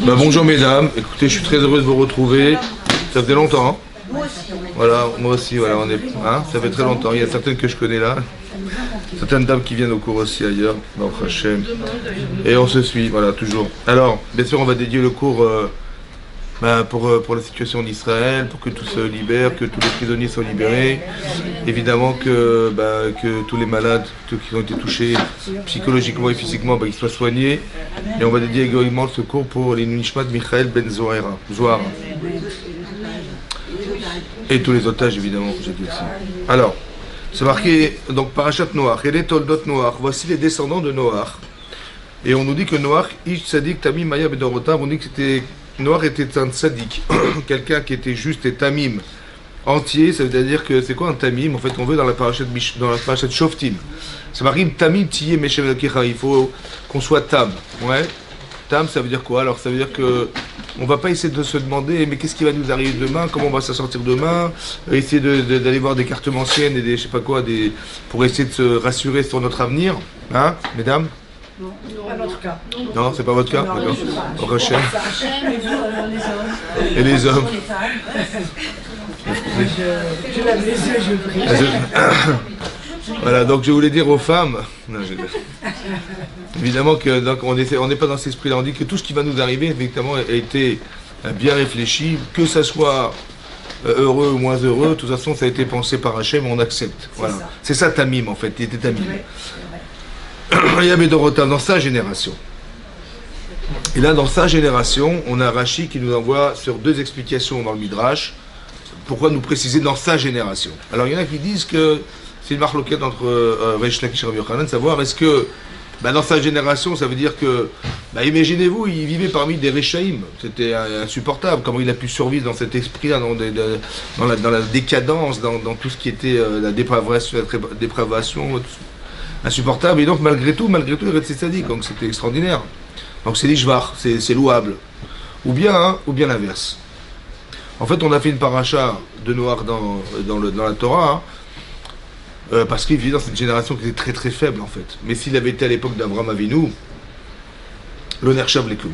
Bonjour mesdames, écoutez, je suis très heureux de vous retrouver. Ça faisait longtemps. Voilà, moi aussi, voilà, on est, ça fait très longtemps. Il y a certaines que je connais là, certaines dames qui viennent au cours aussi ailleurs, Baruch Hashem. Et on se suit, voilà, toujours. Alors, bien sûr, on va dédier le cours pour la situation d'Israël, pour que tout se libère, que tous les prisonniers soient libérés. Évidemment que tous les malades, tous qui ont été touchés psychologiquement et physiquement, ils soient soignés. Et on va dédier également ce cours pour les Nishmat Michael Ben Zohara. Et tous les otages, évidemment, que j'ai dit aussi. Alors, c'est marqué, donc, Parashat Noach, et les Toldot Noach, voici les descendants de Noach. Et on nous dit que Noach, Ish Tzadik Tamim Maya Bedorotav, on dit que Noach était un tzaddik, quelqu'un qui était juste et tamim, entier. Ça veut dire que c'est quoi un tamim? En fait, on veut dans la parashat Shoftim. C'est marqué tamim tiyeh meshem elkecha. Il faut qu'on soit tam. Ouais. Tam, ça veut dire quoi? Alors, ça veut dire que on va pas essayer de se demander, mais qu'est-ce qui va nous arriver demain? Comment on va s'en sortir demain? Essayer d'aller voir des cartomanciennes et des je sais pas quoi, pour essayer de se rassurer sur notre avenir, hein, mesdames? Non, pas notre cas. Non, c'est pas votre cas? D'accord. Au Hachem. Et les hommes. Je lave les yeux, je prie. Voilà, donc je voulais dire aux femmes, évidemment que donc, on n'est pas dans cet esprit-là, on dit que tout ce qui va nous arriver, effectivement, a été bien réfléchi, que ça soit heureux ou moins heureux, de toute façon, ça a été pensé par Hachem, on accepte. Voilà. C'est ça Tamim, en fait, il était Tamim. Il y avait Dorotav dans sa génération. Et là, dans sa génération, on a Rashi qui nous envoie sur deux explications dans le Midrash. Pourquoi nous préciser dans sa génération? Alors, il y en a qui disent que c'est une marloquette entre Reish Lakish et Rabbi Yochanan, savoir est-ce que dans sa génération, ça veut dire que, imaginez-vous, il vivait parmi des Rechaïm. C'était insupportable. Comment il a pu survivre dans cet esprit-là, dans la décadence, dans tout ce qui était la dépravation, insupportable. Et donc, malgré tout, il restait sadique. Donc, c'était extraordinaire. Donc, c'est l'ishvar, c'est louable. Ou bien l'inverse. En fait, on a fait une paracha de Noach dans la Torah, parce qu'il vivait dans cette génération qui était très très faible, en fait. Mais s'il avait été à l'époque d'Abraham Avinu, l'honneur chav lekoum.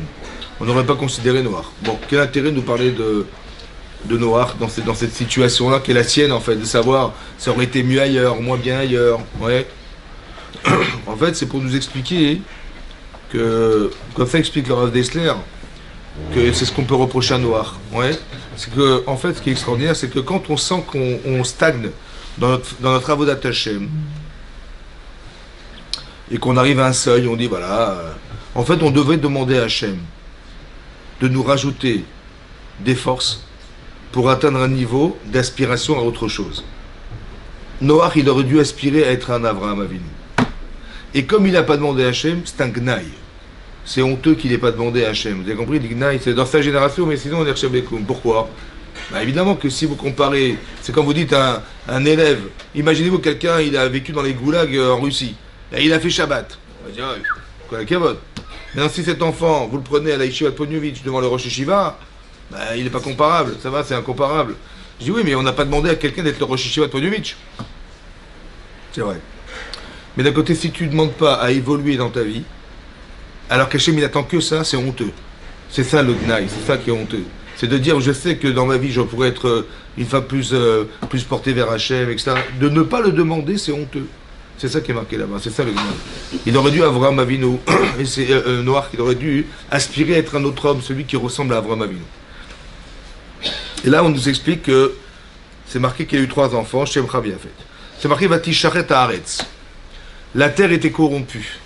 On n'aurait pas considéré Noach. Bon, quel intérêt de nous parler de Noach dans cette situation-là, qui est la sienne, en fait, de savoir ça aurait été mieux ailleurs, moins bien ailleurs. Ouais. En fait, c'est pour nous expliquer que, comme ça explique le Rav Dessler, que c'est ce qu'on peut reprocher à Noach. Ouais. C'est que, en fait, ce qui est extraordinaire, c'est que quand on sent qu'on stagne dans notre avodat Hashem et qu'on arrive à un seuil, on dit voilà, en fait, on devrait demander à Hashem de nous rajouter des forces pour atteindre un niveau d'aspiration à autre chose. Noach, il aurait dû aspirer à être un Avraham Avinu. Et comme il n'a pas demandé à Hachem, c'est un gnaï. C'est honteux qu'il n'ait pas demandé à Hachem. Vous avez compris, le gnaï, c'est dans sa génération, mais sinon on est Hachem Bekoum. Pourquoi? Évidemment que si vous comparez, c'est comme vous dites un élève, imaginez-vous quelqu'un, il a vécu dans les goulags en Russie, et il a fait Shabbat. On va dire, quoi la cavote. Maintenant, si cet enfant, vous le prenez à la Yeshiva de Ponyovitch devant le Rosh Yeshiva, il n'est pas comparable, ça va, c'est incomparable. Je dis oui, mais on n'a pas demandé à quelqu'un d'être le Rosh Yeshiva de Ponyovitch. C'est vrai. Mais d'un côté, si tu ne demandes pas à évoluer dans ta vie, alors qu'Hachem il n'attend que ça, c'est honteux. C'est ça le gnaï, c'est ça qui est honteux. C'est de dire, je sais que dans ma vie, je pourrais être une femme plus portée vers Hachem, etc. De ne pas le demander, c'est honteux. C'est ça qui est marqué là-bas, c'est ça le gnaï. Il aurait dû Avraham Avinu, et c'est Noach, il aurait dû aspirer à être un autre homme, celui qui ressemble à Avraham Avinu. Et là, on nous explique que c'est marqué qu'il y a eu 3 enfants, Shem Chavi a fait. C'est marqué, Vatisharet Haaretz. La terre était corrompue.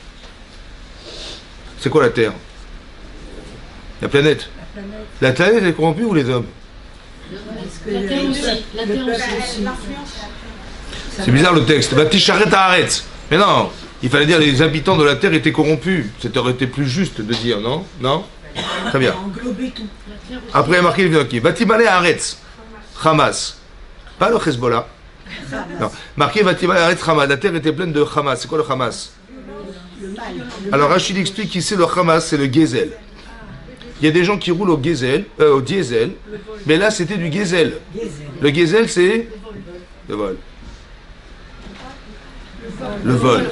C'est quoi la terre? La planète. La planète est corrompue ou les hommes? La terre aussi. C'est bizarre le texte. Vatisharet Haaretz. Mais non, il fallait dire les habitants de la terre étaient corrompus. Ça aurait été plus juste de dire, non? Non? Très bien. Après, il y a marqué le qui. Vatimale Haaretz. Hamas. Pas le Hezbollah. Non. Marqué Vatimale Haaretz Hamas. La terre était pleine de Hamas. C'est quoi le Hamas? Alors Rachid explique qu'ici le Hamas, c'est le Gezel. Il y a des gens qui roulent au diesel, mais là c'était du Gezel. Le Gezel, c'est le vol. Le vol.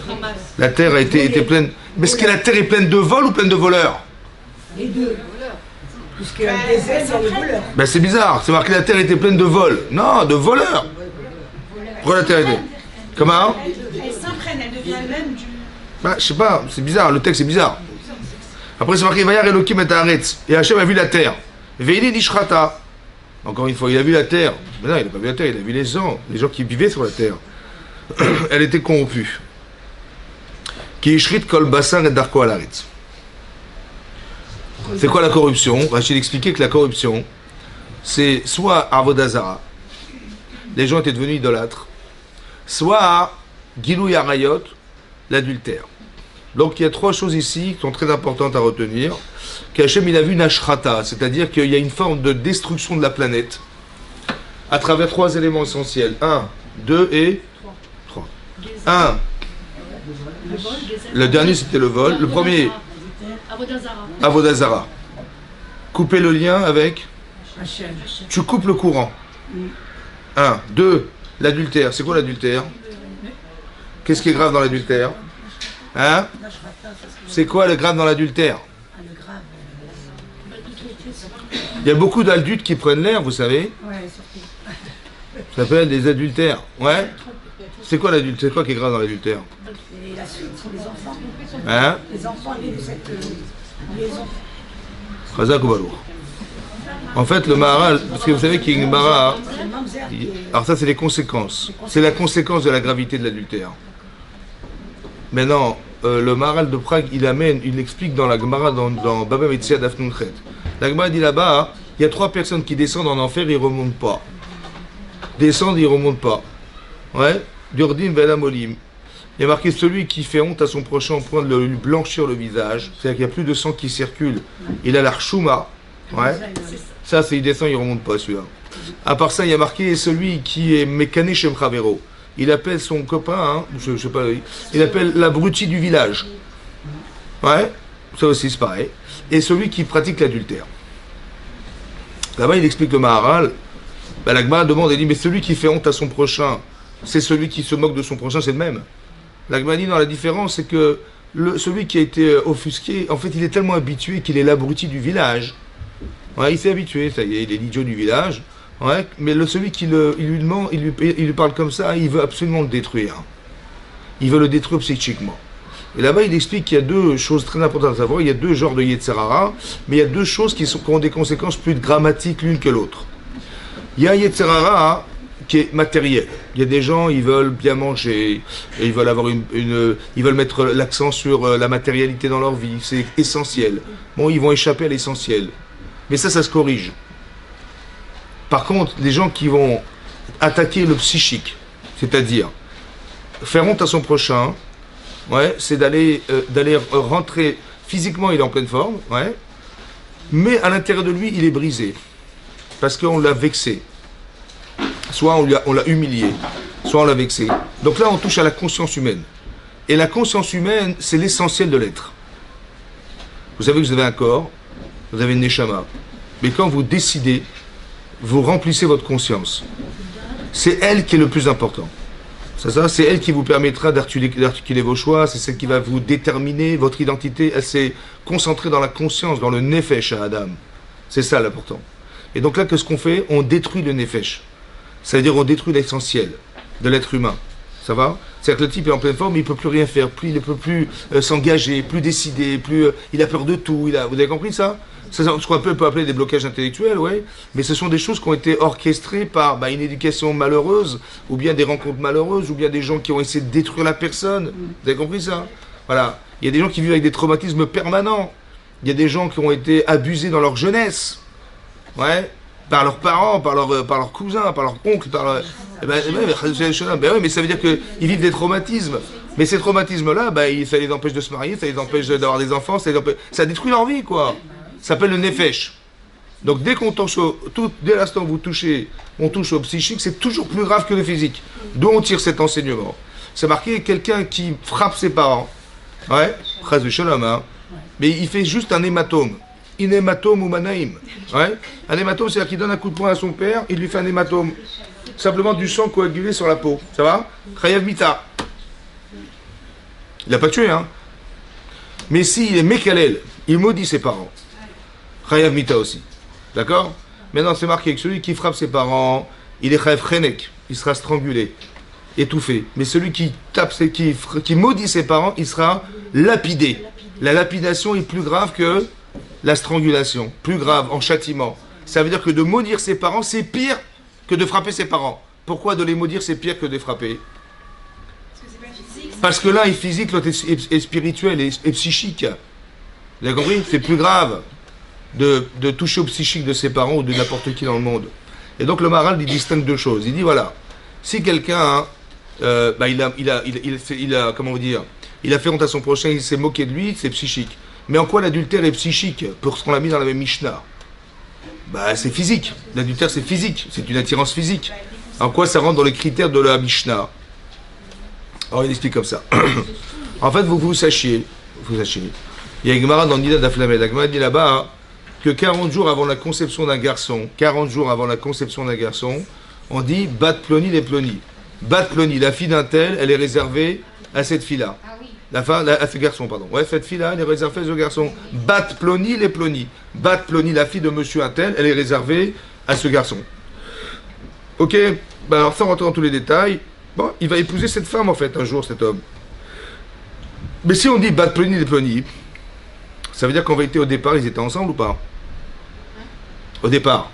La terre était pleine. Mais est-ce que la terre est pleine de vols ou pleine de voleurs? Les deux. Puisqu'il y a des ailes, il y a les voleurs. Ben c'est bizarre, c'est marqué la terre était pleine de vols. Non, de voleurs. Pourquoi la terre était... Comment? Elle s'imprègne, elle devient elle-même du... Ben, je sais pas, c'est bizarre, le texte est bizarre. Après c'est marqué Vayar Elohim et Haaretz. Et Hachem a vu la terre. Veili Nishrata. Encore une fois, il a vu la terre. Mais non, il n'a pas vu la terre, il a vu les gens qui vivaient sur la terre. Elle était corrompue. Qui ishrit kol basar et darko al haaretz. C'est quoi la corruption? Rachid expliquait que la corruption, c'est soit Avodah Zara, les gens étaient devenus idolâtres, soit Gilou Yarayot, l'adultère. Donc il y a trois choses ici qui sont très importantes à retenir. Qu'Hachem il a vu une ashrata, c'est-à-dire qu'il y a une forme de destruction de la planète à travers trois éléments essentiels. 1, 2 et 3. 1, le dernier c'était le vol. Le premier, Avodah Zara. Couper le lien avec... Hachem. Tu coupes le courant. 1. 2. L'adultère. C'est quoi l'adultère? Qu'est-ce qui est grave dans l'adultère? Hein? C'est quoi le grave dans l'adultère? Il y a beaucoup d'adultes qui prennent l'air, vous savez. Ouais, surtout. Ça s'appelle des adultères. Ouais? C'est quoi l'adultère? C'est quoi qui est grave dans l'adultère? Et la suite, c'est les enfants. Hein? Les enfants nés de cette liaison. Chazak ou Balour. En fait, le Maharal, parce que vous savez qu'il y a une Mara. C'est le mamzer qui est... Alors ça, c'est les conséquences. C'est la conséquence de la gravité de l'adultère. Maintenant, le Maharal de Prague, il explique dans la Gemara, dans Baba Metzia d'Afnunchet. La Gemara dit là-bas, il y a trois personnes qui descendent en enfer, ils ne remontent pas. Descendent, ils ne remontent pas. Ouais? Durdim Velamolim. Il y a marqué celui qui fait honte à son prochain au point de lui blanchir le visage. C'est-à-dire qu'il n'y a plus de sang qui circule. Il a l'archouma. Ouais? Ça, c'est il descend, il ne remonte pas celui-là. À part ça, il y a marqué celui qui est mécané chez Mchavero. Il appelle son copain, hein, je sais pas, il appelle l'abruti du village. Ouais? Ça aussi, c'est pareil. Et celui qui pratique l'adultère. Là-bas, il explique le Maharal. Ben, la Gemara demande, elle dit, mais celui qui fait honte à son prochain, c'est celui qui se moque de son prochain, c'est le même. La Gemara dit, non, la différence, c'est que celui qui a été offusqué, en fait, il est tellement habitué qu'il est l'abruti du village. Ouais, il s'est habitué, ça y est, il est l'idiot du village. Ouais, mais celui qui il lui parle comme ça, il veut absolument le détruire. Il veut le détruire psychiquement. Et là-bas, il explique qu'il y a deux choses très importantes à savoir. Il y a deux genres de Yetzerara, mais il y a deux choses qui ont des conséquences plus dramatiques l'une que l'autre. Il y a un Yetzerara qui est matériel. Il y a des gens, ils veulent bien manger, et ils veulent avoir ils veulent mettre l'accent sur la matérialité dans leur vie. C'est essentiel. Bon, ils vont échapper à l'essentiel. Mais ça se corrige. Par contre, les gens qui vont attaquer le psychique, c'est-à-dire faire honte à son prochain, ouais, c'est d'aller rentrer physiquement, il est en pleine forme, ouais, mais à l'intérieur de lui, il est brisé parce qu'on l'a vexé. Soit on l'a humilié, soit on l'a vexé. Donc là, on touche à la conscience humaine. Et la conscience humaine, c'est l'essentiel de l'être. Vous savez que vous avez un corps, vous avez une neshama, mais quand vous décidez, vous remplissez votre conscience. C'est elle qui est le plus important. C'est elle qui vous permettra d'articuler vos choix, c'est celle qui va vous déterminer votre identité. Elle s'est concentrée dans la conscience, dans le nefesh à Adam. C'est ça l'important. Et donc là, qu'est-ce qu'on fait? On détruit le nefesh. C'est-à-dire on détruit l'essentiel de l'être humain. Ça va? C'est-à-dire que le type est en pleine forme, il ne peut plus rien faire, il ne peut plus s'engager, plus décider, il a peur de tout. Vous avez compris ça? C'est ce qu'on peut appeler des blocages intellectuels, ouais. Mais ce sont des choses qui ont été orchestrées par une éducation malheureuse, ou bien des rencontres malheureuses, ou bien des gens qui ont essayé de détruire la personne. Vous avez compris ça? Voilà. Il y a des gens qui vivent avec des traumatismes permanents. Il y a des gens qui ont été abusés dans leur jeunesse, ouais, par leurs parents, par leurs cousins, par leurs oncles, mais ça veut dire qu'ils vivent des traumatismes. Mais ces traumatismes-là, ça les empêche de se marier, ça les empêche d'avoir des enfants, ça détruit leur vie, quoi. Ça s'appelle le nefesh. Donc dès qu'on touche dès l'instant où on touche au psychique, c'est toujours plus grave que le physique. D'où on tire cet enseignement. C'est marqué quelqu'un qui frappe ses parents. Ouais, chas de shalom, hein. Mais il fait juste un hématome. In hématome ou manaïm. Ouais. Un hématome, c'est-à-dire qu'il donne un coup de poing à son père, il lui fait un hématome. Simplement du sang coagulé sur la peau. Ça va? Chayav mita. Il n'a pas tué, hein. Mais s'il est mékalel, il maudit ses parents. Chayav Mita aussi. D'accord? Maintenant, c'est marqué que celui qui frappe ses parents, il est Chayav Chenek, il sera strangulé, étouffé. Mais celui qui tape, qui maudit ses parents, il sera lapidé. La lapidation est plus grave que la strangulation, plus grave en châtiment. Ça veut dire que de maudire ses parents, c'est pire que de frapper ses parents. Pourquoi de les maudire, c'est pire que de les frapper? Parce que l'un est physique, l'autre est spirituel et psychique. Vous avez compris? C'est plus grave de toucher au psychique de ses parents ou de n'importe qui dans le monde. Et donc le Maharal, il distingue deux choses. Il dit voilà, si quelqu'un, comment vous dire, il a fait honte à son prochain, il s'est moqué de lui, c'est psychique. Mais en quoi l'adultère est psychique? Pour ce qu'on l'a mis dans la même Mishnah. C'est physique. L'adultère, c'est physique. C'est une attirance physique. En quoi ça rentre dans les critères de la Mishnah? Alors il explique comme ça. En fait, vous sachiez, il y a une Gemara dans Nida d'Aflamed. La Gemara dit là-bas que 40 jours avant la conception d'un garçon, on dit Bat Ploni les Ploni. Bat Ploni, la fille d'un tel, elle est réservée à cette fille-là. À ce garçon, pardon. Ouais, cette fille-là, elle est réservée à ce garçon. Bat Ploni les Ploni. Bat Ploni, la fille de monsieur un tel, elle est réservée à ce garçon. Ok, alors sans rentrer dans tous les détails, bon, il va épouser cette femme en fait, un jour, cet homme. Mais si on dit Bat Ploni les Ploni, ça veut dire qu'en vérité, au départ, ils étaient ensemble ou pas? Au départ,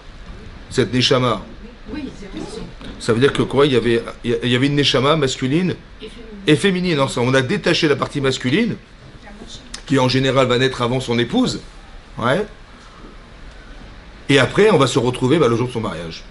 cette Neshama. Oui, c'est vrai. Ça veut dire que quoi? Il y avait une Neshama masculine et féminine ensemble. On a détaché la partie masculine, qui en général va naître avant son épouse. Ouais. Et après, on va se retrouver le jour de son mariage.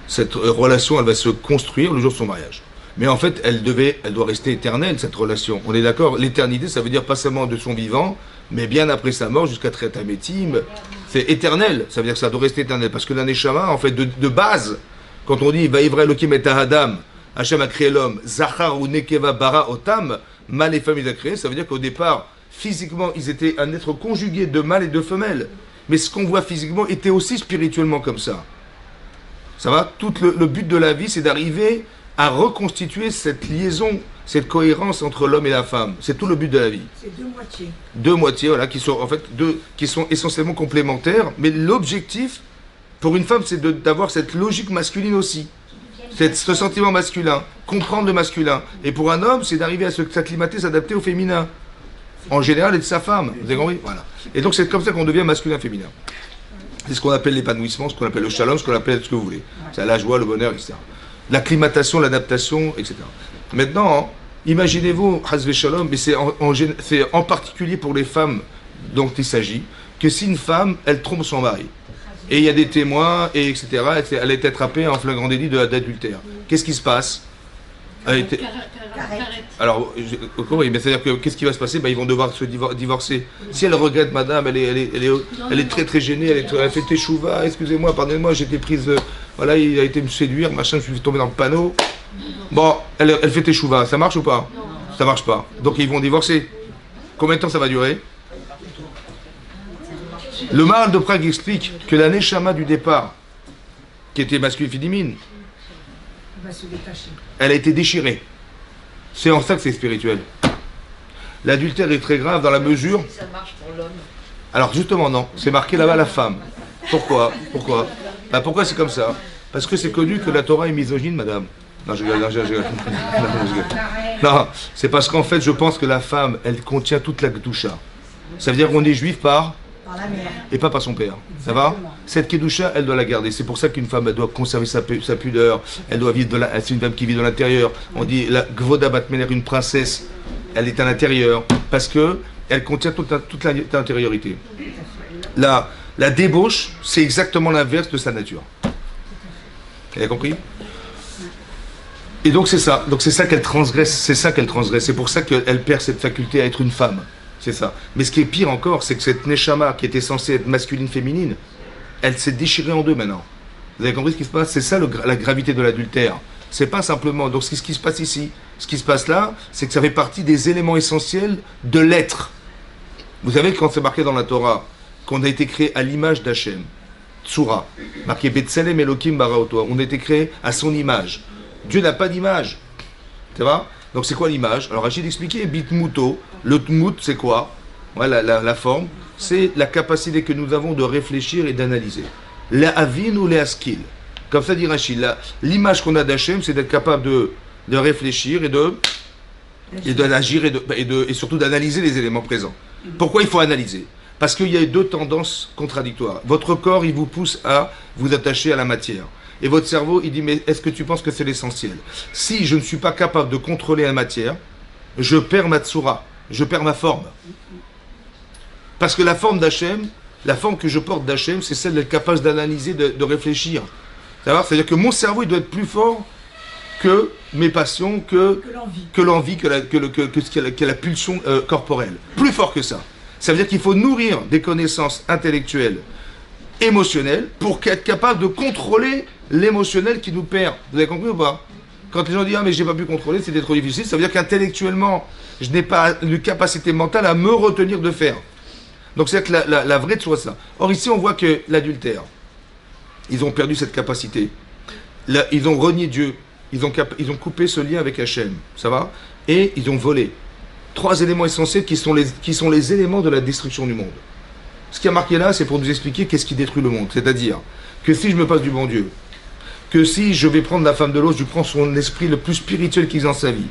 Cette relation, elle va se construire le jour de son mariage. Mais en fait, elle doit rester éternelle, cette relation. On est d'accord? L'éternité, ça veut dire pas seulement de son vivant, mais bien après sa mort, jusqu'à Tretametim. C'est éternel. Ça veut dire que ça doit rester éternel. Parce que la Neshama, en fait, de base, quand on dit Vaïvra Elohim et Adam, Hachem a créé l'homme, Zachar ou Nekeva bara otam, mâle et femme il a créé, ça veut dire qu'au départ, physiquement, ils étaient un être conjugué de mâle et de femelle. Mais ce qu'on voit physiquement était aussi spirituellement comme ça. Ça va? Tout le but de la vie, c'est d'arriver à reconstituer cette liaison, cette cohérence entre l'homme et la femme. C'est tout le but de la vie. C'est deux moitiés. Deux moitiés, voilà, qui sont en fait qui sont essentiellement complémentaires. Mais l'objectif, pour une femme, c'est d'avoir cette logique masculine aussi. Ce sentiment masculin, comprendre le masculin. Et pour un homme, c'est d'arriver à s'acclimater, s'adapter au féminin. En général, et de sa femme. Vous avez compris? Voilà. Et donc, c'est comme ça qu'on devient masculin-féminin. C'est ce qu'on appelle l'épanouissement, ce qu'on appelle le shalom, ce qu'on appelle ce que vous voulez. C'est la joie, le bonheur, etc. L'acclimatation, l'adaptation, etc. Maintenant, imaginez-vous, Hazve Shalom, mais c'est en particulier pour les femmes dont il s'agit, que si une femme, elle trompe son mari, et il y a des témoins, et etc., elle est attrapée en flagrant délit d'adultère. Qu'est-ce qui se passe? Alors, c'est-à-dire que qu'est-ce qui va se passer? Ils vont devoir se divorcer. Si elle regrette, madame, elle est très très gênée, elle fait teshuva, excusez-moi, pardonnez-moi, j'étais prise, voilà, il a été me séduire, machin, je suis tombé dans le panneau. Bon, elle fait teshuva, ça marche ou pas? Non. Ça marche pas. Donc ils vont divorcer. Combien de temps ça va durer? Le Maharal de Prague explique que la Neshama du départ, qui était masculine féminine, Va se détacher. elle a été déchirée. C'est en ça que c'est spirituel. L'adultère est très grave dans la mesure... Ça marche pour l'homme. Alors justement non, c'est marqué là-bas la femme. Pourquoi? Pourquoi c'est comme ça? Parce que c'est connu que la Torah est misogyne, madame. Non, je rigole. Non, c'est parce qu'en fait, je pense que la femme, elle contient toute la kedusha. Ça veut dire qu'on est juif par Par la mère. et pas par son père. Ça va? Cette kedusha, elle doit la garder. C'est pour ça qu'une femme, elle doit conserver sa pudeur. Elle doit vivre c'est une femme qui vit de l'intérieur. On dit la Gvoda Batmeler, une princesse, elle est à l'intérieur parce que elle contient toute l'intériorité. La débauche, c'est exactement l'inverse de sa nature. Vous avez compris? Et donc c'est ça. Donc c'est ça qu'elle transgresse. C'est pour ça qu'elle perd cette faculté à être une femme. C'est ça. Mais ce qui est pire encore, c'est que cette Neshama, qui était censée être masculine-féminine, elle s'est déchirée en deux maintenant. Vous avez compris ce qui se passe? C'est ça la gravité de l'adultère. C'est pas simplement... Donc ce qui se passe ici, ce qui se passe là, c'est que ça fait partie des éléments essentiels de l'être. Vous savez quand c'est marqué dans la Torah qu'on a été créé à l'image d'Hachem, Tsura, marqué Betselem Elohim Baraoto, on a été créé à son image. Dieu n'a pas d'image. Tu vois? Donc c'est quoi l'image? Alors Rachid expliquait Bitmuto, le tmout c'est quoi? Ouais, la forme, c'est la capacité que nous avons de réfléchir et d'analyser. La avin ou les askil. Comme ça dit Rachid, l'image qu'on a d'Hachem, c'est d'être capable de réfléchir et d'agir et surtout d'analyser les éléments présents. Pourquoi il faut analyser? Parce qu'il y a deux tendances contradictoires. Votre corps, il vous pousse à vous attacher à la matière. Et votre cerveau, il dit, mais est-ce que tu penses que c'est l'essentiel? Si je ne suis pas capable de contrôler la matière, je perds ma tsura, je perds ma forme. Parce que la forme d'Hachem, la forme que je porte d'Hachem, c'est celle d'être capable d'analyser, de réfléchir. C'est-à-dire que mon cerveau, il doit être plus fort que mes passions, que l'envie, que la pulsion corporelle. Plus fort que ça. Ça veut dire qu'il faut nourrir des connaissances intellectuelles, émotionnelles, pour être capable de contrôler l'émotionnel qui nous perd. Vous avez compris ou pas? Quand les gens disent « Ah mais j'ai pas pu contrôler, c'était trop difficile », ça veut dire qu'intellectuellement, je n'ai pas une capacité mentale à me retenir de faire. Donc c'est que la vraie chose, ça. Or ici, on voit que l'adultère, ils ont perdu cette capacité. Là, ils ont renié Dieu. Ils ont coupé ce lien avec Hachem. Ça va? Et ils ont volé. Trois éléments essentiels qui sont les éléments de la destruction du monde. Ce qui a marqué là, c'est pour nous expliquer qu'est-ce qui détruit le monde. C'est-à-dire que si je me passe du bon Dieu, que si je vais prendre la femme de l'autre, je lui prends son esprit le plus spirituel qu'il ait dans sa vie,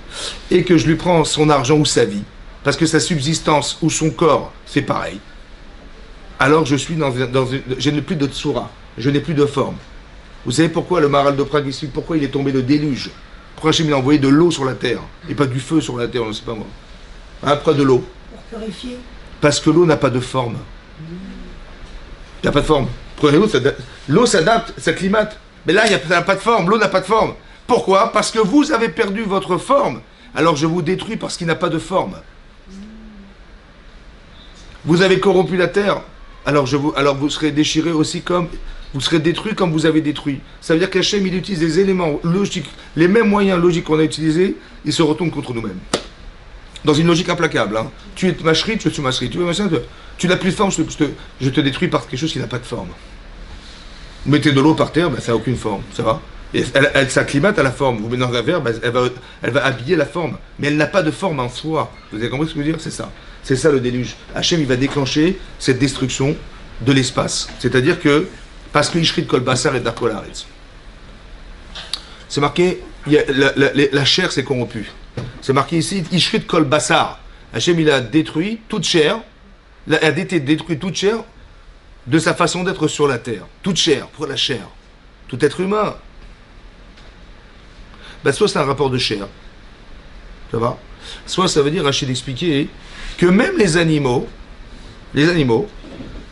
et que je lui prends son argent ou sa vie, parce que sa subsistance ou son corps, c'est pareil, alors je suis je n'ai plus de tsura, je n'ai plus de forme. Vous savez pourquoi le Maharal de Prague explique pourquoi il est tombé le déluge? Pourquoi Hachem il a envoyé de l'eau sur la terre, et pas du feu sur la terre, on ne sait pas moi. Hein, pourquoi de l'eau? Pour purifier. Parce que l'eau n'a pas de forme. Il n'y a pas de forme. L'eau s'adapte, s'acclimate. Mais là, ça n'a pas de forme. L'eau n'a pas de forme. Pourquoi? Parce que vous avez perdu votre forme. Alors je vous détruis parce qu'il n'a pas de forme. Vous avez corrompu la terre. Alors vous serez déchiré aussi comme... Vous serez détruit comme vous avez détruit. Ça veut dire qu'Hachem, il utilise des éléments logiques, les mêmes moyens logiques qu'on a utilisés, ils se retournent contre nous-mêmes. Dans une logique implacable. Hein. Tu es mâcherie, je suis mâcherie. Tu n'as plus de forme, je te détruis par quelque chose qui n'a pas de forme. Vous mettez de l'eau par terre, ben, ça n'a aucune forme, ça va? Et elle s'acclimate à la forme. Vous mettez dans un verre, ben, elle va habiller la forme. Mais elle n'a pas de forme en soi. Vous avez compris ce que je veux dire? C'est ça. C'est ça le déluge. Hachem, il va déclencher cette destruction de l'espace. C'est-à-dire que, parce que Ishrit Kol Basar et Darkol Haaretz. C'est marqué, la chair s'est corrompue. C'est marqué ici, Ishrit Kol Basar. Hachem, il a détruit toute chair, a détruit toute chair de sa façon d'être sur la terre. Toute chair, pour la chair. Tout être humain. Ben, soit c'est un rapport de chair. Ça va? Soit ça veut dire, Rachid expliquer, que même les animaux,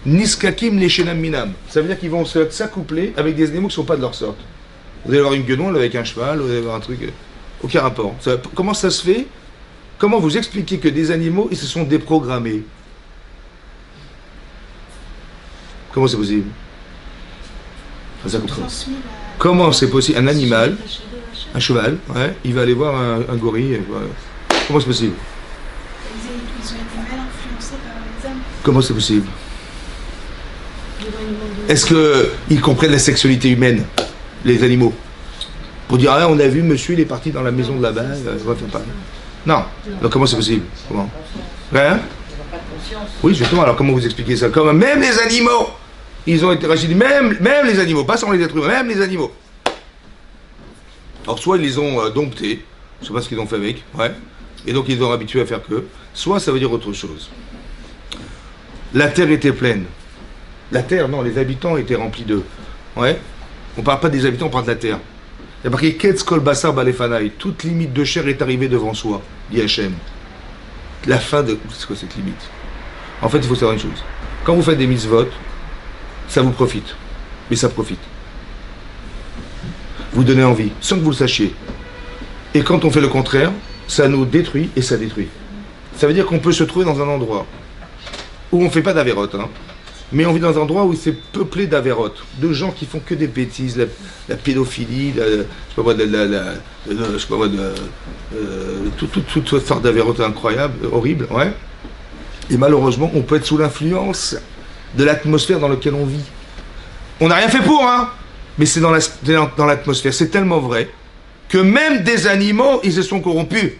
Niskakim Leshenam Minam. Ça veut dire qu'ils vont s'accoupler avec des animaux qui ne sont pas de leur sorte. Vous allez avoir une guenouille avec un cheval, vous allez avoir un truc. Aucun rapport. Comment ça se fait? Comment vous expliquez que des animaux, ils se sont déprogrammés? Comment c'est possible? Comment c'est possible? Un animal, un cheval, ouais, il va aller voir un gorille. Comment c'est possible? Ils ont été mal influencés par les hommes. Comment c'est possible? Est-ce qu'ils comprennent la sexualité humaine, les animaux? Pour dire, ah, on a vu monsieur, il est parti dans la maison de là-bas, on va faire pas. Non. Donc comment c'est possible? Comment? Rien? Oui, justement, alors comment vous expliquez ça? Comme même les animaux, ils ont été rachetés, même les animaux, pas seulement les êtres humains, même les animaux. Alors soit ils les ont domptés, je ne sais pas ce qu'ils ont fait avec, ouais, et donc ils ont habitué à faire que, soit ça veut dire autre chose. La terre était pleine. La terre, non, les habitants étaient remplis d'eux. Ouais. On ne parle pas des habitants, on parle de la terre. Il y a marqué Ketz Kol Basar Balefanaï. Toute limite de chair est arrivée devant soi, dit Hachem. La fin de. C'est quoi cette limite? En fait, il faut savoir une chose. Quand vous faites des mitzvot, ça vous profite. Mais ça profite. Vous donnez envie, sans que vous le sachiez. Et quand on fait le contraire, ça nous détruit et ça détruit. Ça veut dire qu'on peut se trouver dans un endroit où on ne fait pas d'avérote, hein. Mais on vit dans un endroit où c'est peuplé d'avérotes, de gens qui font que des bêtises, la pédophilie, toute sorte d'avérotes incroyables, horribles, ouais. Et malheureusement, on peut être sous l'influence de l'atmosphère dans laquelle on vit. On n'a rien fait pour, hein, mais c'est dans l'atmosphère. C'est tellement vrai que même des animaux, ils se sont corrompus.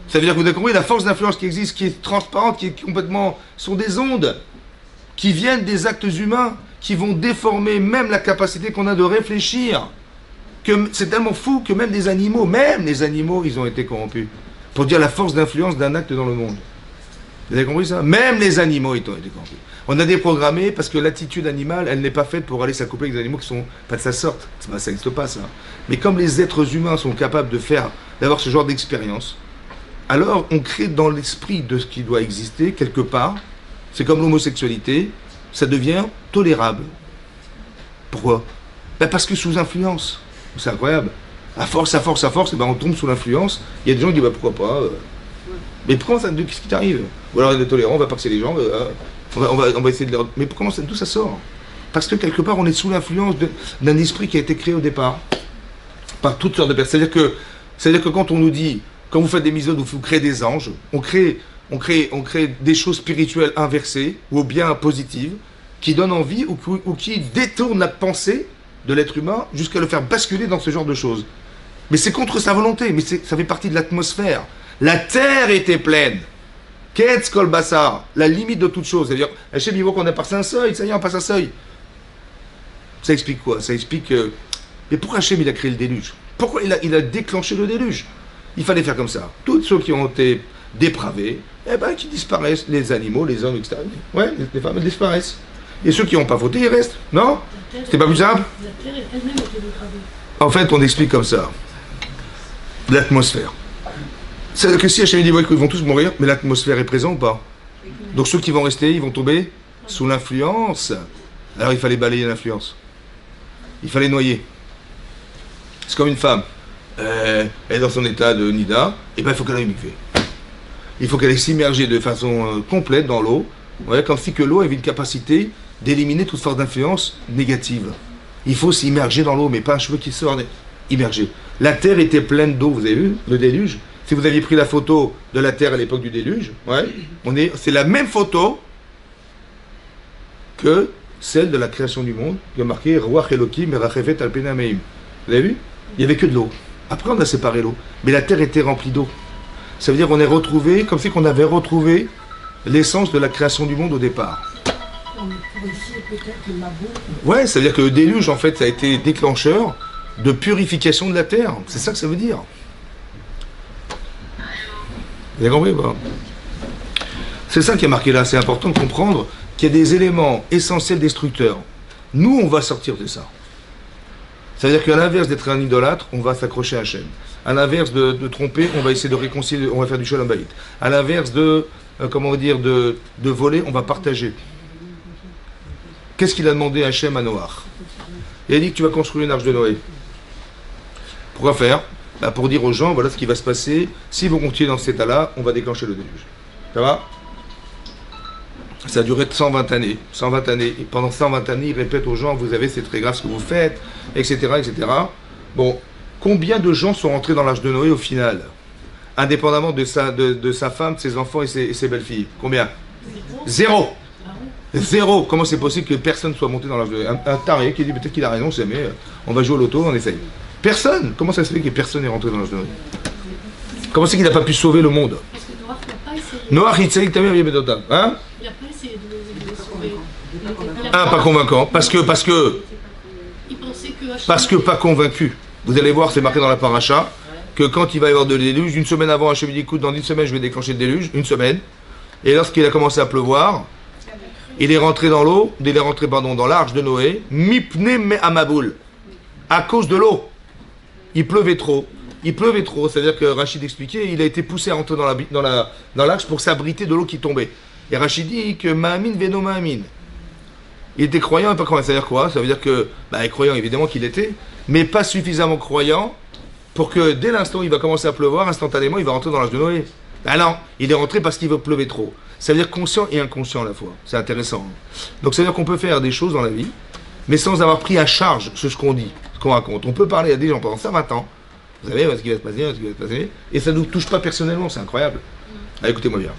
Ça veut dire que vous avez compris, la force d'influence qui existe, qui est transparente, qui est complètement... sont des ondes qui viennent des actes humains, qui vont déformer même la capacité qu'on a de réfléchir. Que c'est tellement fou que même les animaux, ils ont été corrompus. Pour dire la force d'influence d'un acte dans le monde. Vous avez compris ça? Même les animaux, ils ont été corrompus. On a déprogrammé parce que l'attitude animale, elle n'est pas faite pour aller s'accoupler avec des animaux qui sont pas de sa sorte. Ça n'existe pas, ça. Mais comme les êtres humains sont capables d'avoir ce genre d'expérience, alors on crée dans l'esprit de ce qui doit exister, quelque part, c'est comme l'homosexualité, ça devient tolérable. Pourquoi? Ben parce que sous influence. C'est incroyable. À force, et ben on tombe sous l'influence. Il y a des gens qui disent, bah, pourquoi pas mais pourquoi ça, qu'est-ce qui t'arrive? Ou alors on est tolérant, on va paxer les gens, on va essayer de leur... Mais comment ça, d'où ça sort? Parce que quelque part on est sous l'influence d'un esprit qui a été créé au départ par toutes sortes de personnes. C'est-à-dire que quand on nous dit, quand vous faites des misodes, vous créez des anges, on crée des choses spirituelles inversées ou bien positives qui donnent envie ou qui détournent la pensée de l'être humain jusqu'à le faire basculer dans ce genre de choses. Mais c'est contre sa volonté, mais ça fait partie de l'atmosphère. La terre était pleine. Ketz kol bassar, la limite de toute chose. C'est-à-dire, Hachem, il voit qu'on a passé un seuil, ça y est, on passe un seuil. Ça explique quoi? Ça explique que... Mais pourquoi Hachem, il a créé le déluge? Pourquoi il a déclenché le déluge? Il fallait faire comme ça. Tous ceux qui ont été dépravés, eh ben, qui disparaissent. Les animaux, les hommes, etc. Ouais, les femmes, elles disparaissent. Et ceux qui n'ont pas voté, ils restent. Non? C'était pas plus simple? La terre elle-même était dégradée. En fait, on explique comme ça. L'atmosphère. C'est-à-dire que si Hachem dit, ouais, ils vont tous mourir, mais l'atmosphère est présente ou pas? Donc ceux qui vont rester, ils vont tomber sous l'influence. Alors il fallait balayer l'influence. Il fallait noyer. C'est comme une femme. Elle est dans son état de nida, et ben il faut qu'elle aille mikvé. Il faut qu'elle aille s'immerger de façon complète dans l'eau, ouais, comme si que l'eau avait une capacité d'éliminer toute forme d'influence négative. Il faut s'immerger dans l'eau, mais pas un cheveu qui sort, immergé. La terre était pleine d'eau, vous avez vu, le déluge? Si vous aviez pris la photo de la terre à l'époque du déluge, ouais, c'est la même photo que celle de la création du monde, qui a marqué Ruach Elokim Merachevet al Pena Meim. Vous avez vu? Il n'y avait que de l'eau. Après, on a séparé l'eau. Mais la terre était remplie d'eau. Ça veut dire qu'on est retrouvé, comme si on avait retrouvé l'essence de la création du monde au départ. Pour ici, peut-être le Mabou. Ouais, ça veut dire que le déluge, en fait, ça a été déclencheur de purification de la terre. C'est ça que ça veut dire. Vous avez compris ou pas? C'est ça qui est marqué là. C'est important de comprendre qu'il y a des éléments essentiels destructeurs. Nous, on va sortir de ça. Ça veut dire qu'à l'inverse d'être un idolâtre, on va s'accrocher à Hachem. À l'inverse de tromper, on va essayer de réconcilier, on va faire du shalom bayit. À l'inverse de, de voler, on va partager. Qu'est-ce qu'il a demandé à Hachem à Noach? Il a dit que tu vas construire une arche de Noé. Pourquoi faire? Bah pour dire aux gens, voilà ce qui va se passer. Si vous continuez dans cet état-là, on va déclencher le déluge. Ça va? Ça a duré 120 années. 120 années. Et pendant 120 années, il répète aux gens, vous avez, c'est très grave ce que vous faites, etc., etc. Bon, combien de gens sont rentrés dans l'arche de Noé au final? Indépendamment de sa femme, de ses enfants et ses belles-filles. Combien? Zéro. Zéro. Comment c'est possible que personne soit monté dans l'arche de Noé? Un taré qui dit peut-être qu'il a raison, c'est mais on va jouer au loto, on essaye. Personne. Comment ça se fait que personne n'est rentré dans l'arche de Noé? Comment c'est qu'il n'a pas pu sauver le monde? Parce que Noach n'a pas essayé. Noach, il sait que t'as bien Bedota. Hein? Il n'a pas essayé de les sauver. Ah, pas convaincant. Parce que Il pensait que Parce que pas convaincu. Vous allez voir, c'est marqué dans la paracha, que quand il va y avoir de déluge, une semaine avant, Hachem dit, écoute, dans une semaine, je vais déclencher le déluge, une semaine. Et lorsqu'il a commencé à pleuvoir, il est rentré dans l'eau, dans l'arche de Noé, mipne me amaboul, à cause de l'eau. Il pleuvait trop. C'est-à-dire que Rachid expliquait, il a été poussé à rentrer dans l'arche pour s'abriter de l'eau qui tombait. Et Rachid dit que Ma'amin veno Ma'amin. Il était croyant et pas croyant. Ça veut dire quoi? Ça veut dire que, croyant évidemment qu'il était, mais pas suffisamment croyant pour que dès l'instant où il va commencer à pleuvoir, instantanément il va rentrer dans l'arche de Noé. Ah non, il est rentré parce qu'il veut pleuver trop. Ça veut dire conscient et inconscient à la fois. C'est intéressant. Donc ça veut dire qu'on peut faire des choses dans la vie, mais sans avoir pris à charge ce qu'on dit, ce qu'on raconte. On peut parler à des gens pendant 120 ans. Vous savez ce qui va se passer, et ça ne nous touche pas personnellement, c'est incroyable. Ah, écoutez-moi bien.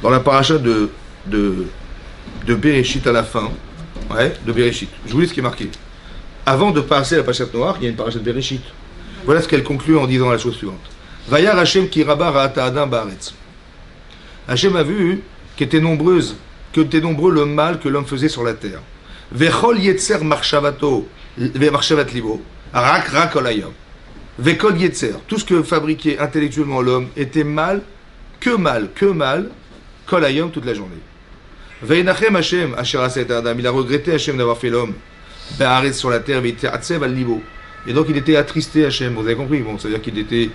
Dans la paracha de Bereshit à la fin, de Bereshit, je vous lis ce qui est marqué. Avant de passer à la paracha de Noach, il y a une paracha de Bereshit. Voilà ce qu'elle conclut en disant la chose suivante. Vayar Hashem ki rabba ra'ata adam ba'aretz. Hashem a vu qu'était nombreux le mal que l'homme faisait sur la terre. Vechol yetzer marshavato, marshavat libo, rak olayom. Vechol yetzer, tout ce que fabriquait intellectuellement l'homme était mal, kolayom toute la journée. Veinachem Hashem, asher aset adam, il a regretté Hashem d'avoir fait l'homme, ba'aretz sur la terre, ve'itzeratzev al libo. Et donc il était attristé Hashem, vous avez compris, bon, ça veut dire qu'il était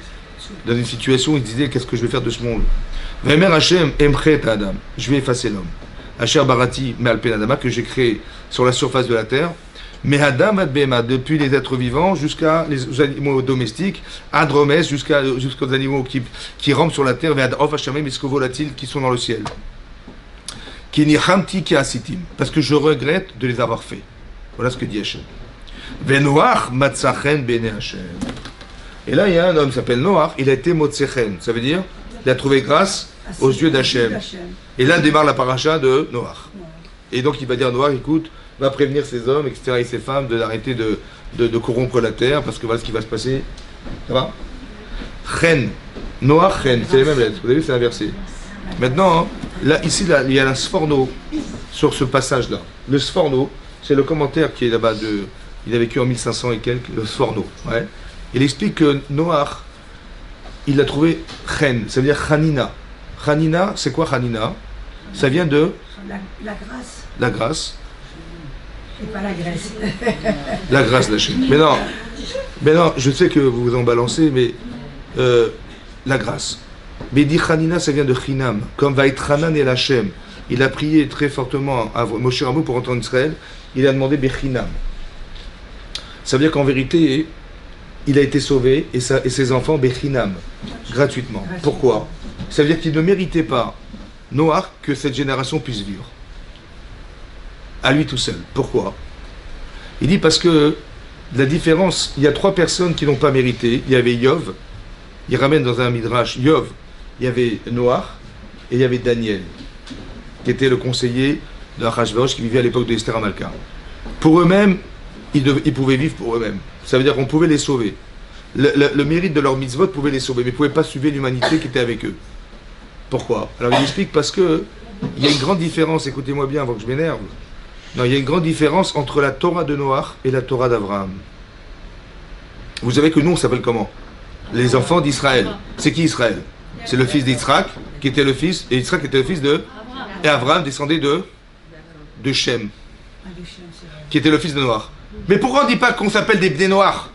dans une situation où il disait qu'est-ce que je vais faire de ce monde. Vemer Hashem emchet adam, je vais effacer l'homme. Asher barati me'alpen adama, que j'ai créé sur la surface de la terre. Mais adam ad bema, depuis les êtres vivants jusqu'à les animaux domestiques, adromes jusqu'aux animaux qui rampent sur la terre, ve'ad of hashamim jusqu'aux volatiles qui sont dans le ciel. Ki nihamti ki asitim, parce que je regrette de les avoir faits. Voilà ce que dit Hashem. Ve'noach matzachen bene Hashem. Et là, il y a un homme qui s'appelle Noach, il a été Motsechen. Ça veut dire, il a trouvé grâce aux yeux d'Hachem. Et là démarre la paracha de Noach. Et donc, il va dire à Noach, écoute, va prévenir ces hommes, etc., et ces femmes, d'arrêter de corrompre la terre, parce que voilà ce qui va se passer. Ça va? Chen. Noach, Chen. C'est les mêmes lettres. Vous avez vu, c'est inversé. Maintenant, là, ici, là, il y a un sforno sur ce passage-là. Le sforno, c'est le commentaire qui est là-bas de. Il a vécu en 1500 et quelques, le sforno. Ouais. Il explique que Noach, il a trouvé Chen, ça veut dire Hanina. Hanina, c'est quoi Hanina? Ça vient de La grâce. la grâce. Et pas la graisse. La grâce d'Hachem. Mais non, je sais que vous vous en balancez, mais la grâce. Mais il dit Hanina, ça vient de Chinam, comme Vaïtranan et Hachem. Il a prié très fortement à Moshe Rabbeinu pour entrer en Israël, il a demandé Bechinam. Ça veut dire qu'en vérité, il a été sauvé et ses enfants Bechinam, gratuitement. Pourquoi? Ça veut dire qu'il ne méritait pas, Noach, que cette génération puisse vivre. À lui tout seul. Pourquoi? Il dit parce que la différence, il y a 3 personnes qui n'ont pas mérité. Il y avait Yov, il ramène dans un midrash, Yov, il y avait Noach et il y avait Daniel, qui était le conseiller de Achashverosh qui vivait à l'époque de Esther Amalka. Pour eux-mêmes, ils pouvaient vivre pour eux-mêmes. Ça veut dire qu'on pouvait les sauver. Le mérite de leur mitzvot pouvait les sauver, mais ne pouvait pas sauver l'humanité qui était avec eux. Pourquoi? Alors il explique parce que il y a une grande différence, écoutez-moi bien avant que je m'énerve. Non, il y a une grande différence entre la Torah de Noach et la Torah d'Abraham. Vous savez que nous, on s'appelle comment? Les enfants d'Israël. C'est qui Israël? C'est le fils d'Yitzhak, qui était le fils, et Yitzhak était le fils de... Et Abraham descendait de Shem, qui était le fils de Noach. Mais pourquoi on ne dit pas qu'on s'appelle des Bnei Noach?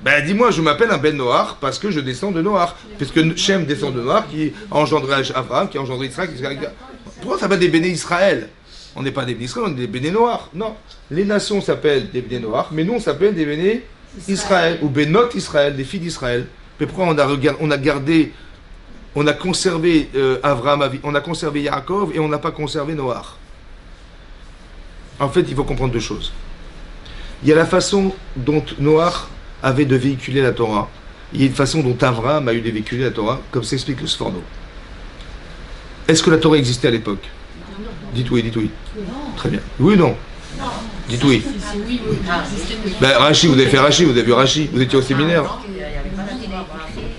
Ben dis-moi, je m'appelle un Ben Noach parce que je descends de Noach. Puisque Shem descend de Noach, qui a engendré Abraham, qui a engendré Yitzhak. Pourquoi on s'appelle des Bnei Israël? On n'est pas des Bnei Israël, on est des Bnei Noach. Non, les nations s'appellent des Bnei Noach, mais nous on s'appelle des Bnei Israël, ou Benot Israël, des filles d'Israël. Mais pourquoi on a conservé Abraham, on a conservé Yaakov et on n'a pas conservé Noach? En fait, il faut comprendre 2 choses. Il y a la façon dont Noach avait de véhiculer la Torah. Il y a une façon dont Abraham a eu de véhiculer la Torah, comme s'explique le Sforno. Est-ce que la Torah existait à l'époque? Dites oui, dites oui. Très bien. Oui ou non? Dites oui. Ben, Rachi, vous avez fait Rachi, vous avez vu Rachi, vous étiez au séminaire.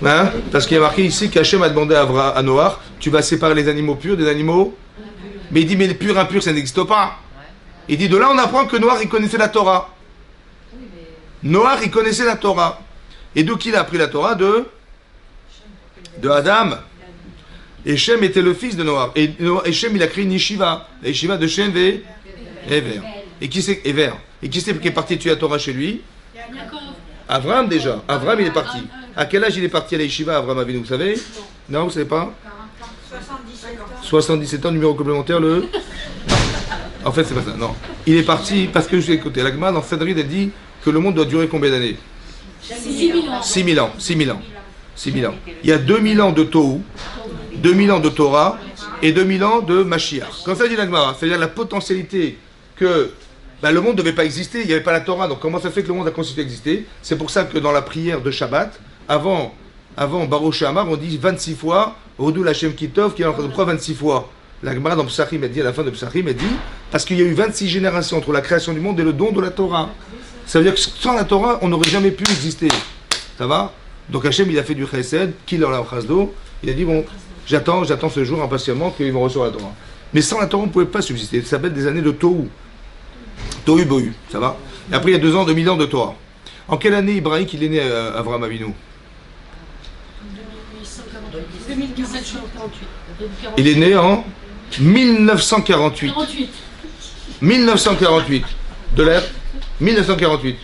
Hein? Parce qu'il y a marqué ici qu'Hachem a demandé à Noach, tu vas séparer les animaux purs des animaux. Mais il dit, mais les purs, impurs, ça n'existe pas. Il dit, de là on apprend que Noach, il connaissait la Torah. Noach, il connaissait la Torah. Et d'où il a appris la Torah? De Adam. Et Shem était le fils de Noach. Et Shem, il a créé une yeshiva. La yeshiva de Shem et Ever. Et qui c'est Ever? Et qui c'est qui est parti tuer la Torah chez lui? Abraham déjà. Abraham, il est parti. À quel âge il est parti à la yeshiva, Abraham Avinu, vous savez? Non, vous savez pas? 77 ans, numéro complémentaire, le... En fait, c'est pas ça, non. Il est parti parce que, je vais écouter, la Gemara dans Sanhedrin, elle dit que le monde doit durer combien d'années? 6000 ans. 6000 ans. Il y a 2000 ans de Tohu, 2000 ans de Torah et 2000 ans de Mashiach. Quand ça dit la Gemara, c'est-à-dire la potentialité que le monde ne devait pas exister, il n'y avait pas la Torah, donc comment ça fait que le monde a continué à exister? C'est pour ça que dans la prière de Shabbat, avant Baruch She'amar, on dit 26 fois Hodou Hashem Kitov, qui est en train de pourquoi 26 fois? La Gemara dans Psachim, elle dit à la fin de Psachim, elle dit parce qu'il y a eu 26 générations entre la création du monde et le don de la Torah. Ça veut dire que sans la Torah, on n'aurait jamais pu exister. Ça va? Donc Hachem, il a fait du chesed, qu'il en a chasdo. Il a dit, bon, j'attends ce jour impatiemment qu'ils vont recevoir la Torah. Mais sans la Torah, on ne pouvait pas subsister. Ça s'appelle des années de Tohu. Tohu Bohu, ça va? Et après, il y a 2 ans, 2000 ans de Torah. En quelle année hébraïque il est né, Avraham Avinu? 1748. Il est né en 1948. 48. 1948. De l'ère 1948.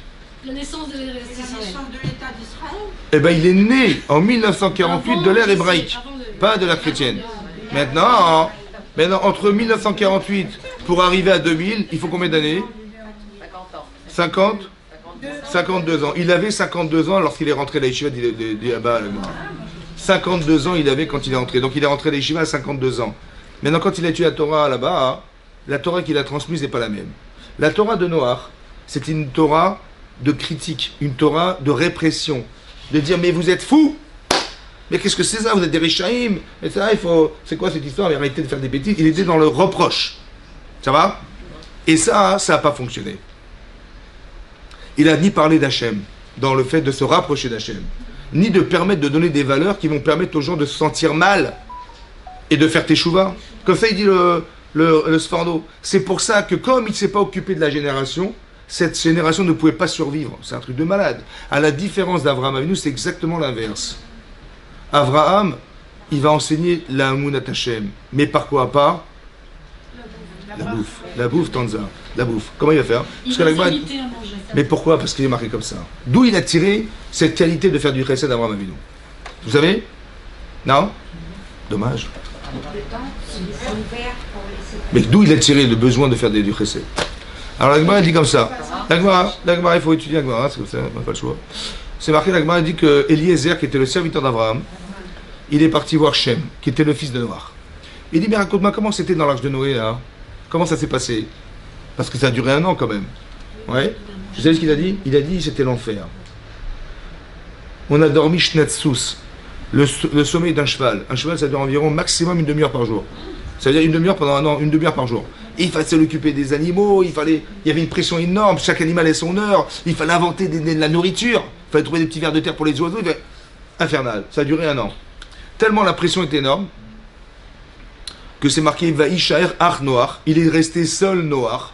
La naissance de l'ère La naissance de l'État d'Israël. Eh bien, il est né en 1948 de l'ère hébraïque, pas de l'ère chrétienne. Maintenant, entre 1948 pour arriver à 2000, il faut combien d'années? 50 52 ans. Il avait 52 ans lorsqu'il est rentré à la yeshiva d'Abba. 52 ans il avait quand il est rentré. Donc il est rentré à la yeshiva à 52 ans. Maintenant, quand il a étudié la Torah là-bas, la Torah qu'il a transmise n'est pas la même. La Torah de Noach, c'est une Torah de critique, une Torah de répression. De dire, mais vous êtes fous! Mais qu'est-ce que c'est ça? Vous êtes des Rishaïm? Mais ça, c'est quoi cette histoire? Arrêtez de faire des bêtises. Il était dans le reproche. Ça va? Et ça n'a pas fonctionné. Il a ni parlé d'Hachem, dans le fait de se rapprocher d'Hachem, ni de permettre de donner des valeurs qui vont permettre aux gens de se sentir mal et de faire teshuva. Comme ça, il dit le Sforno. C'est pour ça que comme il ne s'est pas occupé de la génération, cette génération ne pouvait pas survivre. C'est un truc de malade. À la différence d'Avraham Avinu, c'est exactement l'inverse. Avraham, il va enseigner la Amunat Hashem. Mais par quoi? Par la bouffe, Tanza. La bouffe. Comment il va faire? Parce que la Gemara- Mais pourquoi? Parce qu'il est marqué comme ça. D'où il a tiré cette qualité de faire du chesed d'Avraham Avinu? Vous savez? Non? Dommage. Mais d'où il a tiré le besoin de faire du chesed? Alors la Gemara dit comme ça. La Gemara, il faut étudier la Gemara, c'est comme ça, on n'a pas le choix. C'est marqué, la Gemara dit que Eliezer, qui était le serviteur d'Abraham, il est parti voir Shem, qui était le fils de Noach. Il dit, mais raconte-moi comment c'était dans l'arche de Noé, là? Comment ça s'est passé? Parce que ça a duré 1 an quand même. Ouais. Vous savez ce qu'il a dit? Il a dit, c'était l'enfer. On a dormi Schnetzous, le sommeil d'un cheval. Un cheval, ça dure environ maximum 1 demi-heure par jour. Ça veut dire 1 demi-heure pendant 1 an, 1 demi-heure par jour. Et il fallait s'occuper des animaux, il y avait une pression énorme, chaque animal a son heure, il fallait inventer de la nourriture, il fallait trouver des petits vers de terre pour les oiseaux, infernal, ça a duré 1 an. Tellement la pression est énorme, que c'est marqué Vaïchaer Ach Noach, il est resté seul Noach,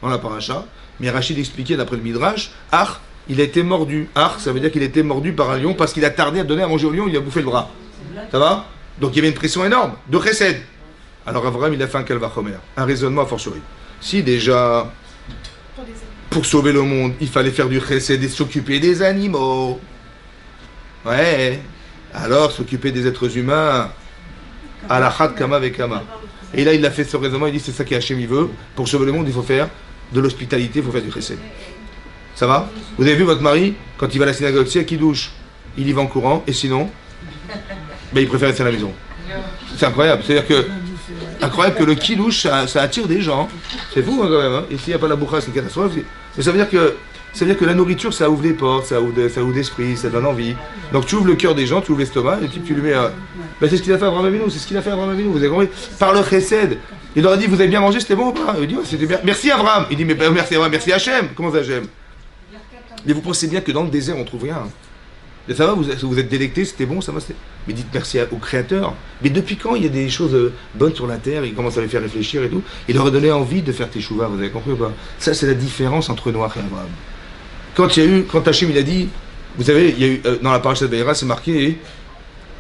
dans la paracha, mais Rachid expliquait d'après le Midrash, Ach, il a été mordu. Ach, ça veut dire qu'il a été mordu par un lion parce qu'il a tardé à donner à manger au lion, il a bouffé le bras. Ça va? Donc il y avait une pression énorme, de chesed. Alors Avraham, il a fait un kalvachomer, un raisonnement a fortiori. Si déjà, pour sauver le monde, il fallait faire du chesed et s'occuper des animaux, ouais, alors s'occuper des êtres humains, à la chat kama vekama. Et là, il a fait ce raisonnement, il dit c'est ça qu'Hachem il veut, pour sauver le monde, il faut faire de l'hospitalité, il faut faire du chesed. Ça va? Vous avez vu votre mari, quand il va à la synagogue, c'est qui douche? Il y va en courant, et sinon, ben, il préfère rester à la maison. C'est incroyable, c'est-à-dire que incroyable que le kidouche, ça attire des gens. C'est fou hein, quand même. Hein. Et s'il n'y a pas la bourra, c'est une catastrophe. Mais ça veut dire que la nourriture, ça ouvre les portes, ça ouvre l'esprit, ça donne envie. Donc tu ouvres le cœur des gens, tu ouvres l'estomac, et puis tu lui mets... Ben, c'est ce qu'il a fait à Avraham Avinu, c'est ce qu'il a fait à Avraham Avinu, vous avez compris? Par le chesed. Il leur a dit, vous avez bien mangé, c'était bon ou pas? Il dit, ouais, c'était bien. Merci Avraham. Il dit, mais ben, merci Avraham, merci Hachem. Comment ça Hachem? Mais vous pensez bien que dans le désert, on trouve rien. Et ça va, vous êtes délecté, c'était bon, ça va. Mais dites merci au Créateur. Mais depuis quand il y a des choses bonnes sur la terre, il commence à les faire réfléchir et tout. Il leur a donné envie de faire teshuva, vous avez compris ou pas? Ça, c'est la différence entre Noach et Abraham. Quand Hachem, il a dit, vous savez, il y a eu, dans la paracha de Vaïra, c'est marqué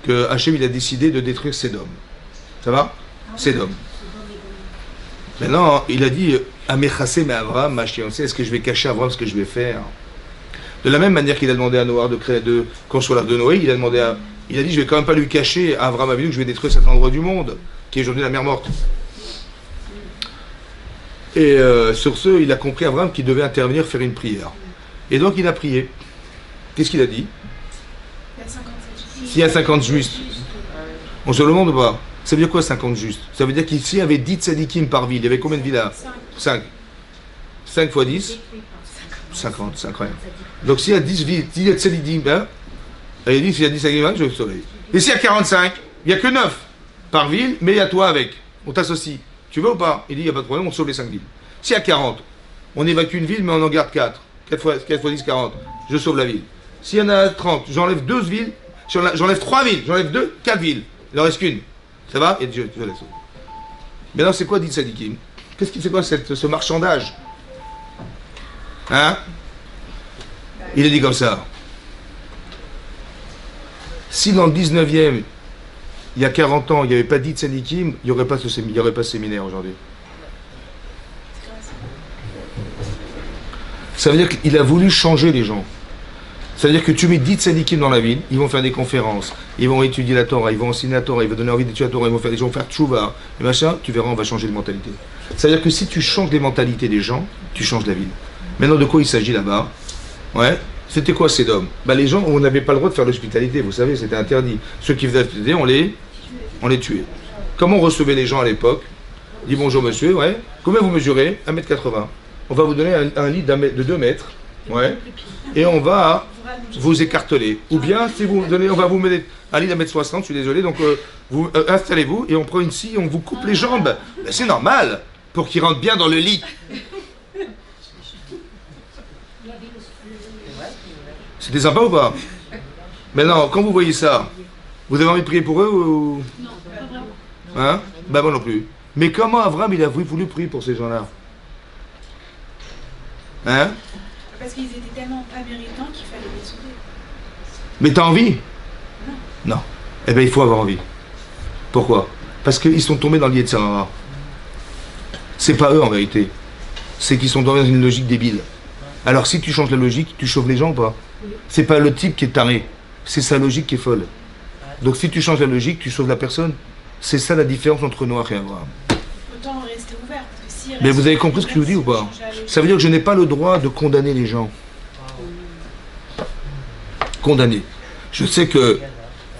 que Hachem, il a décidé de détruire Sédom. Ça va? Sédom. Maintenant, il a dit, Amechasé mais Abraham, ma fiancée, est-ce que je vais cacher à Abraham ce que je vais faire? De la même manière qu'il a demandé à Noach de construire l'arche de Noé, il a dit je vais quand même pas lui cacher à Avraham Avinu que je vais détruire cet endroit du monde, qui est aujourd'hui la mer morte. Et sur ce, il a compris Avraham qu'il devait intervenir faire une prière. Et donc il a prié. Qu'est-ce qu'il a dit? S'il y a 50 justes, on se le demande ou pas? Ça veut dire quoi 50 justes? Ça veut dire qu'ici il y avait 10 tzadikim par ville. Il y avait combien de villas? 5. 5 fois 10 50, c'est incroyable. Donc s'il y a 10 villes, s'il y a tzadikim, hein, il dit s'il y a 10 tzadikim, je vais sauver. Et s'il y a 45, il n'y a que 9 par ville, mais il y a toi avec. On t'associe. Tu veux ou pas? Il dit il n'y a pas de problème, on sauve les 5 villes. S'il y a 40, on évacue une ville, mais on en garde 4. 4 fois 10, 40. Je sauve la ville. S'il y en a 30, j'enlève 2 villes, j'enlève 3 villes, j'enlève 2, 4 villes. Il en reste qu'une. Ça va? Et je laisse. Maintenant, c'est quoi dit Sadikim? C'est quoi ce marchandage? Hein? Il est dit comme ça. Si dans le 19e, il y a 40 ans, il n'y avait pas dit Tzadikim, il n'y aurait pas ce séminaire aujourd'hui. Ça veut dire qu'il a voulu changer les gens. Ça veut dire que tu mets 10 Tzadikim dans la ville, ils vont faire des conférences, ils vont étudier la Torah, ils vont enseigner la Torah, ils vont donner envie d'étudier la Torah, ils vont faire tchouva, et machin, tu verras, on va changer de mentalité. Ça veut dire que si tu changes les mentalités des gens, tu changes la ville. Maintenant, de quoi il s'agit là-bas? Ouais. C'était quoi ces hommes? Les gens, on n'avait pas le droit de faire l'hospitalité, vous savez, c'était interdit. Ceux qui faisaient l'hospitalité, on les tuait. Comment on recevait les gens à l'époque? Dit bonjour monsieur, ouais. Combien vous mesurez? 1m80. On va vous donner un lit de 2 mètres, ouais. Et on va vous écarteler. Ou bien, si vous donnez, on va vous mettre un lit d'1m60, je suis désolé, donc vous installez-vous et on prend une scie, on vous coupe les jambes. Ben, c'est normal, pour qu'ils rentrent bien dans le lit. C'était sympa ou pas? Maintenant, quand vous voyez ça, vous avez envie de prier pour eux ou... Non, pas vraiment. Hein? Ben moi non plus. Mais comment Abraham il a voulu prier pour ces gens-là? Hein? Parce qu'ils étaient tellement pas méritants qu'il fallait les sauver. Mais t'as envie? Non. Eh bien il faut avoir envie. Pourquoi? Parce qu'ils sont tombés dans le Yetzirara. C'est pas eux en vérité. C'est qu'ils sont tombés dans une logique débile. Alors si tu changes la logique, tu sauves les gens ou pas? C'est pas le type qui est taré, c'est sa logique qui est folle. Donc si tu changes la logique, tu sauves la personne. C'est ça la différence entre Noach et Abraham. Autant rester ouvert. Parce que Mais vous avez compris ce que je vous dis ou pas? Ça veut dire que je n'ai pas le droit de condamner les gens. Condamner. Je sais que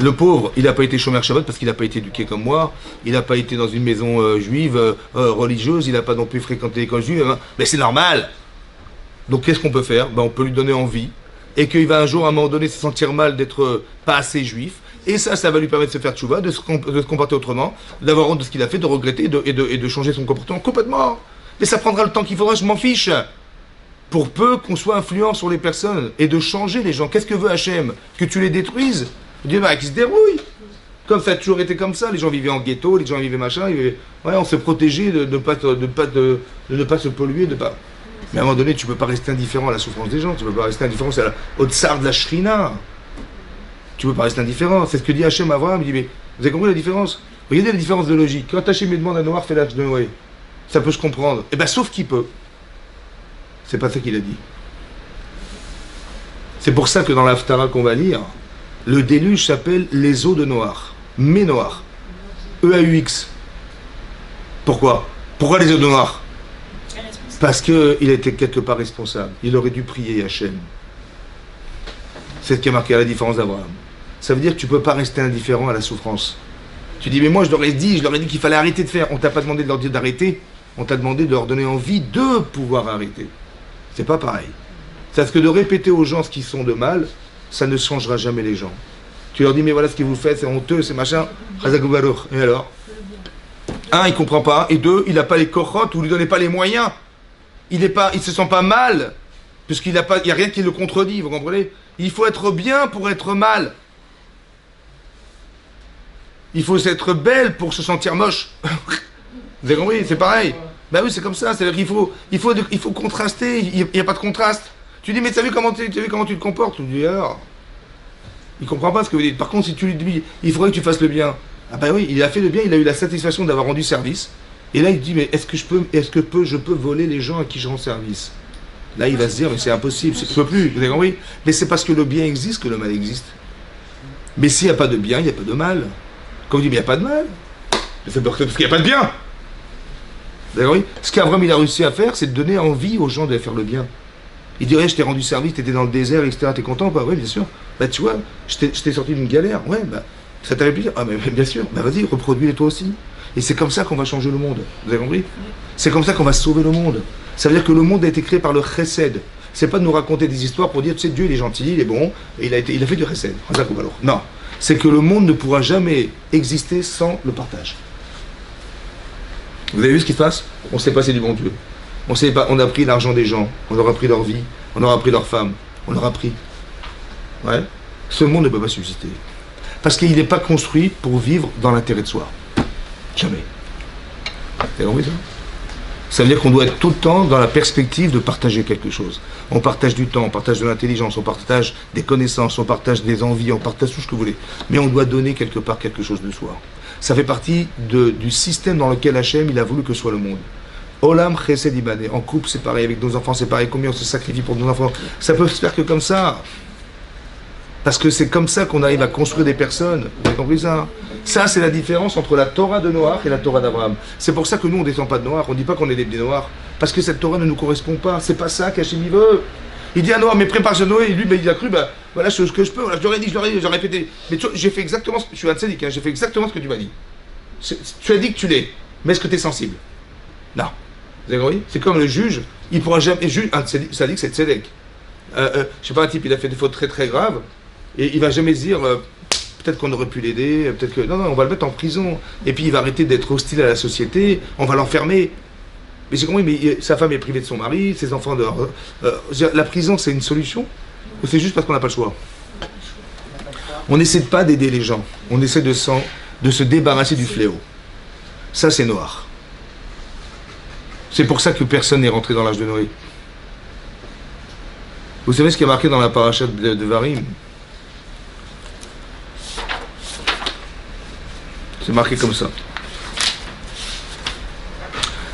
le pauvre, il n'a pas été chômeur Shabbat parce qu'il n'a pas été éduqué comme moi, il n'a pas été dans une maison juive, religieuse, il n'a pas non plus fréquenté l'école juive, hein. Mais c'est normal. Donc qu'est-ce qu'on peut faire? On peut lui donner envie, et qu'il va un jour, à un moment donné, se sentir mal d'être pas assez juif, et ça va lui permettre de se faire tchouva, de se comporter autrement, d'avoir honte de ce qu'il a fait, de regretter et de changer son comportement complètement. Mais ça prendra le temps qu'il faudra, je m'en fiche. Pour peu qu'on soit influent sur les personnes, et de changer les gens. Qu'est-ce que veut Hachem? Que tu les détruises? Dieu va qu'ils se dérouillent. Comme ça a toujours été comme ça, les gens vivaient en ghetto, les gens vivaient machin, on se protégeait de ne pas se polluer, de pas... Mais à un moment donné, tu ne peux pas rester indifférent à la souffrance des gens, tu ne peux pas rester indifférent au tsar de la shrina. Tu ne peux pas rester indifférent. C'est ce que dit Hachem à Abraham. Il dit, mais vous avez compris la différence? Regardez la différence de logique. Quand Hachem lui demande à Noir, fais l'âge de Noé, ça peut se comprendre. Eh bien, sauf qu'il peut. C'est pas ça qu'il a dit. C'est pour ça que dans l'Haftara qu'on va lire, le déluge s'appelle les eaux de Noir. Mais Noir. E-A-U-X. Pourquoi? Pourquoi les eaux de Noir? Parce qu'il était quelque part responsable. Il aurait dû prier Hachem. C'est ce qui a marqué la différence d'Abraham. Ça veut dire que tu ne peux pas rester indifférent à la souffrance. Tu dis, mais moi je leur ai dit qu'il fallait arrêter de faire. On ne t'a pas demandé de leur dire d'arrêter. On t'a demandé de leur donner envie de pouvoir arrêter. C'est pas pareil. C'est-à-dire que de répéter aux gens ce qu'ils sont de mal, ça ne changera jamais les gens. Tu leur dis, mais voilà ce que vous faites, c'est honteux, c'est machin. Et alors? Un, il ne comprend pas. Et deux, il n'a pas les cochottes ou ne lui donnez pas les moyens. Il se sent pas mal, puisqu'il n'y a rien qui le contredit, vous comprenez? Il faut être bien pour être mal. Il faut être belle pour se sentir moche. Vous avez compris? C'est pareil. Ben oui, c'est comme ça. C'est-à-dire qu'il faut contraster. Il n'y a pas de contraste. Tu dis, mais tu as vu comment tu te comportes? Tu dis, alors? Il ne comprend pas ce que vous dites. Par contre, si tu lui dis, il faudrait que tu fasses le bien. Ah ben oui, il a fait le bien, il a eu la satisfaction d'avoir rendu service. Et là, il dit, mais est-ce que je peux voler les gens à qui je rends service? Là, il va se dire, mais c'est impossible, je ne peux plus, vous avez compris? Mais c'est parce que le bien existe que le mal existe. Mais s'il n'y a pas de bien, il n'y a pas de mal. Quand on dit, mais il n'y a pas de mal, c'est parce qu'il n'y a pas de bien. Vous avez compris? Ce qu'Abraham il a réussi à faire, c'est de donner envie aux gens de faire le bien. Il dirait, je t'ai rendu service, tu étais dans le désert, etc., t'es content ou pas? Oui, bien sûr. Bah, tu vois, je t'ai sorti d'une galère. Ouais, bah, ça t'avait plaisir? Ah, mais bien sûr. Bah, vas-y, reproduis-les toi aussi. Et c'est comme ça qu'on va changer le monde. Vous avez compris? C'est comme ça qu'on va sauver le monde. Ça veut dire que le monde a été créé par le chesed. C'est pas de nous raconter des histoires pour dire, tu sais, Dieu il est gentil, il est bon, et il a fait du chesed. Non. C'est que le monde ne pourra jamais exister sans le partage. Vous avez vu ce qui se passe? On s'est passé du bon Dieu. On a pris l'argent des gens, on leur a pris leur vie, on leur a pris leurs femmes, on leur a pris. ouais, ce monde ne peut pas subsister. Parce qu'il n'est pas construit pour vivre dans l'intérêt de soi. Jamais. Vous avez compris ça? Ça veut dire qu'on doit être tout le temps dans la perspective de partager quelque chose. On partage du temps, on partage de l'intelligence, on partage des connaissances, on partage des envies, on partage tout ce que vous voulez. Mais on doit donner quelque part quelque chose de soi. Ça fait partie du système dans lequel Hachem il a voulu que soit le monde. Olam chesed ibadeh. En couple c'est pareil, avec nos enfants c'est pareil, combien on se sacrifie pour nos enfants. Ça peut se faire que comme ça. Parce que c'est comme ça qu'on arrive à construire des personnes. Vous avez compris ça? Ça, c'est la différence entre la Torah de Noach et la Torah d'Abraham. C'est pour ça que nous, on ne descend pas de Noach. On ne dit pas qu'on est des bnei Noach. Parce que cette Torah ne nous correspond pas. C'est pas ça qu'Hachem il veut. Il dit à Noach, mais prépare Noé. Et lui, ben, il a cru, voilà ce que je peux. Voilà, je l'aurais dit, j'ai répété. Mais j'ai fait exactement ce que je suis un tzaddik, hein, j'ai fait exactement ce que tu m'as dit. Tu as dit que tu l'es. Mais est-ce que tu es sensible? Non. Vous avez compris? C'est comme le juge. Il pourra jamais. Un tzaddik, c'est tzaddik. Je sais pas, un type, il a fait des fautes très très graves. Et il va jamais se dire, peut-être qu'on aurait pu l'aider, peut-être que... Non, on va le mettre en prison. Et puis il va arrêter d'être hostile à la société, on va l'enfermer. Mais j'ai compris, mais sa femme est privée de son mari, ses enfants dehors. La prison, c'est une solution? Ou c'est juste parce qu'on n'a pas le choix? On n'essaie pas d'aider les gens. On essaie de se débarrasser du fléau. Ça, c'est noir. C'est pour ça que personne n'est rentré dans l'âge de Noé. Vous savez ce qui est marqué dans la paracha de Varim? C'est marqué comme ça.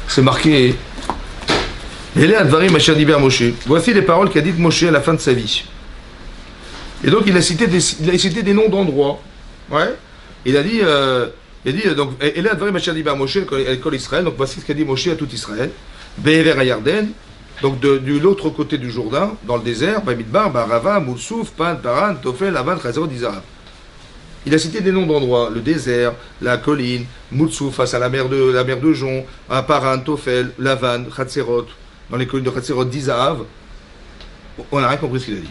C'est marqué voici les paroles qu'a dites Moshe à la fin de sa vie. Et donc il a cité des noms d'endroits. Ouais. Il a dit donc Israël, donc voici ce qu'a dit Moshe à tout Israël. Be'ever Yarden, donc de l'autre côté du Jourdain, dans le désert, Bamidbar, Barava, Moulsouf, Pan, Paran, Tofel, Avan, Chazerot, Izarab. Il a cité des noms d'endroits, le désert, la colline, Moulsouf, face à la mer de Jon, à Paran, Tofel, Lavan, Chatzerot, dans les collines de Chatzerot, d'Izahav. On n'a rien compris ce qu'il a dit.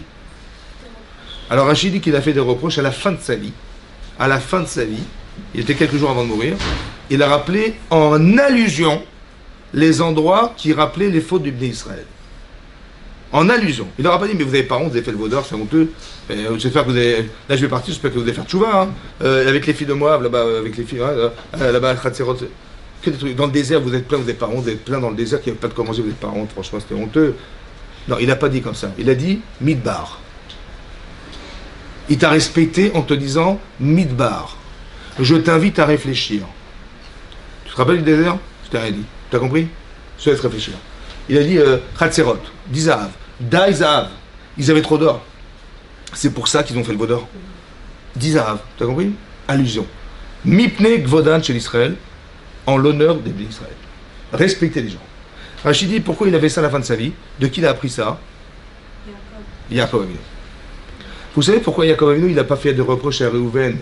Alors Rachid dit qu'il a fait des reproches à la fin de sa vie. À la fin de sa vie, il était quelques jours avant de mourir, il a rappelé en allusion les endroits qui rappelaient les fautes du Bnei Israël. En allusion. Il n'aura pas dit, mais vous avez pas honte, vous avez fait le vaudor, c'est honteux. J'espère que vous avez... Là, je vais partir, j'espère que vous allez faire tchouva, hein. Avec les filles de Moab, là-bas, avec les filles, là-bas, à Khatserot. Que des trucs. Dans le désert, vous êtes plein, vous n'avez pas honte, vous êtes plein dans le désert, qui n'avait pas de comment manger, vous n'avez pas honte, franchement, c'était honteux. Non, il n'a pas dit comme ça. Il a dit Midbar. Il t'a respecté en te disant Midbar. Je t'invite à réfléchir. Tu te rappelles du désert? Je t'ai rien dit. Tu as compris? Je te laisse réfléchir. Il a dit Khatserot, d'Izahav, d'Izahav. Ils avaient trop d'or. C'est pour ça qu'ils ont fait le vaudor. D'Izahav. Tu as compris? Allusion. Mipne Gvodan chez l'Israël, en l'honneur des Bnei Israël. Respecter les gens. Rachid dit pourquoi il avait ça à la fin de sa vie? De qui il a appris ça? Yaakov Avinu. Vous savez pourquoi Yaakov Avinu il n'a pas fait de reproche à Réhouven?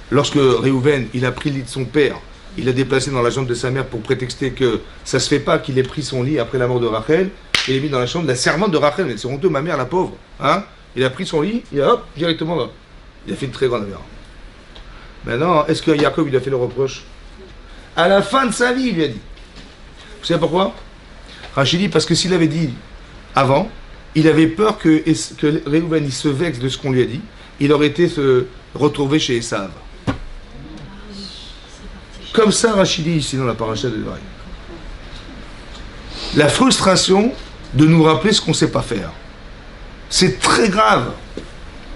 Lorsque Réhouven il a pris le lit de son père, il l'a déplacé dans la chambre de sa mère pour prétexter que ça se fait pas qu'il ait pris son lit après la mort de Rachel et il l'a mis dans la chambre de la servante de Rachel. Mais c'est honteux, ma mère, la pauvre. Hein? Il a pris son lit, et hop, directement là. Il a fait une très grande affaire. Maintenant, est-ce que Yaakov il a fait le reproche? À la fin de sa vie, il lui a dit. Vous savez pourquoi? Rachid dit parce que s'il avait dit avant, il avait peur que Réhouven il se vexe de ce qu'on lui a dit, il aurait été se retrouver chez Esav. Comme ça, Rachid dit ici dans la paracha de Devarim. La frustration de nous rappeler ce qu'on ne sait pas faire. C'est très grave.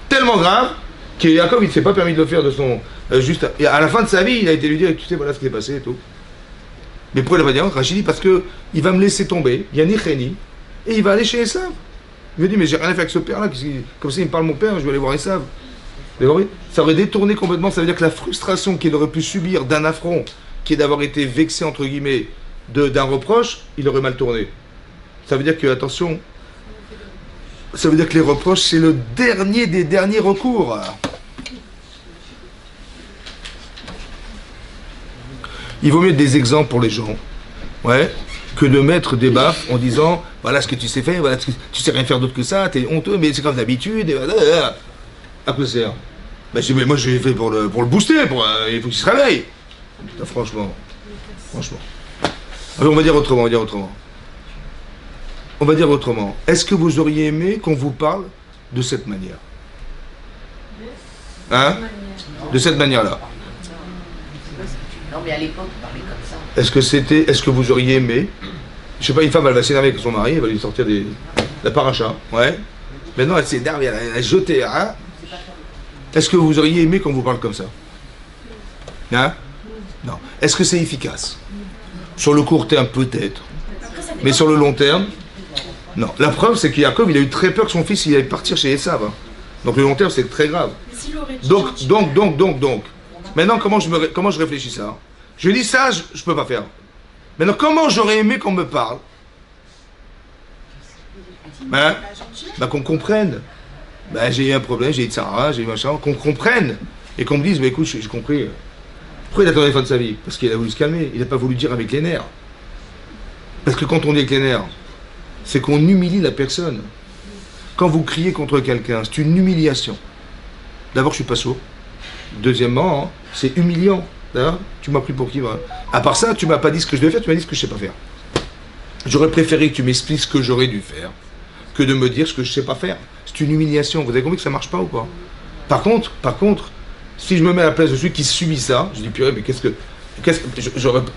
Tellement grave que Yaakov il ne s'est pas permis de le faire de son... juste à la fin de sa vie, il a été lui dire, tu sais, voilà ce qui s'est passé et tout. Mais pourquoi il n'a pas dit Rachid dit parce qu'il va me laisser tomber, Yanni Cheni, et il va aller chez Esav. Il me dit, mais j'ai rien à faire avec ce père-là, comme ça il me parle mon père, je vais aller voir Esav. Ça aurait détourné complètement, ça veut dire que la frustration qu'il aurait pu subir d'un affront, qui est d'avoir été vexé, entre guillemets, d'un reproche, il aurait mal tourné. Ça veut dire que, attention, ça veut dire que les reproches, c'est le dernier des derniers recours. Il vaut mieux des exemples pour les gens, ouais, que de mettre des baffes en disant, voilà ce que tu sais faire, voilà tu sais rien faire d'autre que ça, t'es honteux, mais c'est comme d'habitude, et voilà. À quoi ça sert? Mais moi je l'ai fait pour le booster, il faut qu'il se réveille. Putain, franchement. Alors on va dire autrement. Est-ce que vous auriez aimé qu'on vous parle de cette manière? Hein? De cette manière-là. Non, mais à l'époque, on parlait comme ça. Est-ce que vous auriez aimé, je sais pas, une femme, elle va s'énerver avec son mari, elle va lui sortir la paracha, ouais. Maintenant, elle s'énerve, elle a jeté, hein? Est-ce que vous auriez aimé qu'on vous parle comme ça? Hein? Non. Est-ce que c'est efficace? Sur le court terme, peut-être. Mais sur le long terme, non. La preuve, c'est qu'Yaakov, il a eu très peur que son fils il allait partir chez Esav. Hein. Donc le long terme, c'est très grave. Donc. Maintenant, comment je réfléchis ça? Je dis ça, je peux pas faire. Maintenant, comment j'aurais aimé qu'on me parle? Hein? Bah, qu'on comprenne. Bah, j'ai eu un problème, j'ai eu Sarah, j'ai eu machin, qu'on comprenne. Et qu'on me dise, bah, écoute, j'ai compris. Pourquoi il a attendu la fin de sa vie? Parce qu'il a voulu se calmer. Il n'a pas voulu dire avec les nerfs. Parce que quand on dit avec les nerfs, c'est qu'on humilie la personne. Quand vous criez contre quelqu'un, c'est une humiliation. D'abord, je suis pas sourd. Deuxièmement, hein, c'est humiliant. Hein? Tu m'as pris pour qui? Voilà. À part ça, tu m'as pas dit ce que je devais faire, tu m'as dit ce que je sais pas faire. J'aurais préféré que tu m'expliques ce que j'aurais dû faire que de me dire ce que je sais pas faire. C'est une humiliation. Vous avez compris que ça marche pas ou pas? Par contre, si je me mets à la place de celui qui subit ça, je dis purée, mais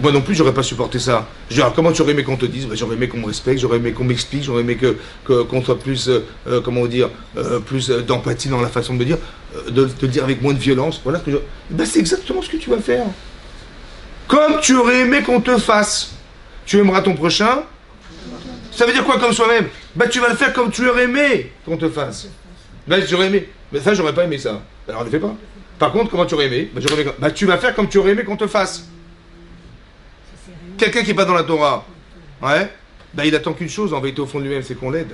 moi non plus, j'aurais pas supporté ça. Je dis, alors, comment tu aurais aimé qu'on te dise? J'aurais aimé qu'on me respecte, j'aurais aimé qu'on m'explique, j'aurais aimé qu'on soit plus, comment dire, plus d'empathie dans la façon de me dire, de dire avec moins de violence. Voilà ce que c'est exactement ce que tu vas faire. Comme tu aurais aimé qu'on te fasse. Tu aimeras ton prochain. Ça veut dire quoi comme soi-même? Tu vas le faire comme tu aurais aimé qu'on te fasse. J'aurais aimé. Mais ça, j'aurais pas aimé ça. Alors, ne le fais pas. Par contre, comment tu aurais aimé? Tu vas faire comme tu aurais aimé qu'on te fasse. Quelqu'un qui n'est pas dans la Torah, ouais, il attend qu'une chose en vérité au fond de lui-même, c'est qu'on l'aide.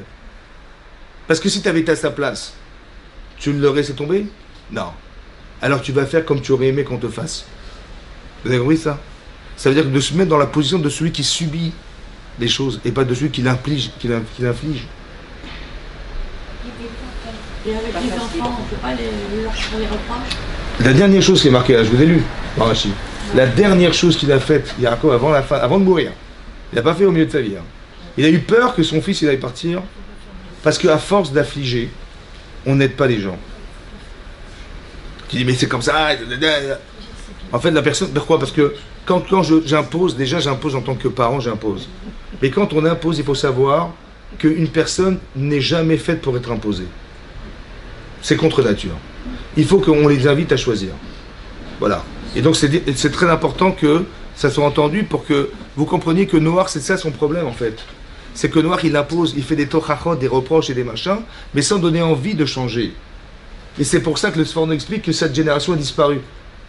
Parce que si tu avais été à sa place, tu ne l'aurais laissé tomber? Non. Alors tu vas faire comme tu aurais aimé qu'on te fasse. Vous avez compris ça? Ça veut dire que de se mettre dans la position de celui qui subit les choses et pas de celui qui l'inflige. Et avec les enfants, on ne peut pas leur faire les reproches. La dernière chose qui est marquée là, je vous ai lu, par Rachid. La dernière chose qu'il a faite, Yaakov, avant de mourir, il n'a pas fait au milieu de sa vie. Hein. Il a eu peur que son fils il aille partir, parce qu'à force d'affliger, on n'aide pas les gens. Tu dis, mais c'est comme ça. En fait, la personne, pourquoi? Parce que quand j'impose, déjà j'impose en tant que parent, j'impose. Mais quand on impose, il faut savoir qu'une personne n'est jamais faite pour être imposée. C'est contre nature. Il faut qu'on les invite à choisir. Voilà. Et donc c'est très important que ça soit entendu pour que vous compreniez que Noach, c'est ça son problème en fait. C'est que Noach, il impose, il fait des tochachot, des reproches et des machins, mais sans donner envie de changer. Et c'est pour ça que le Sforno nous explique que cette génération a disparu.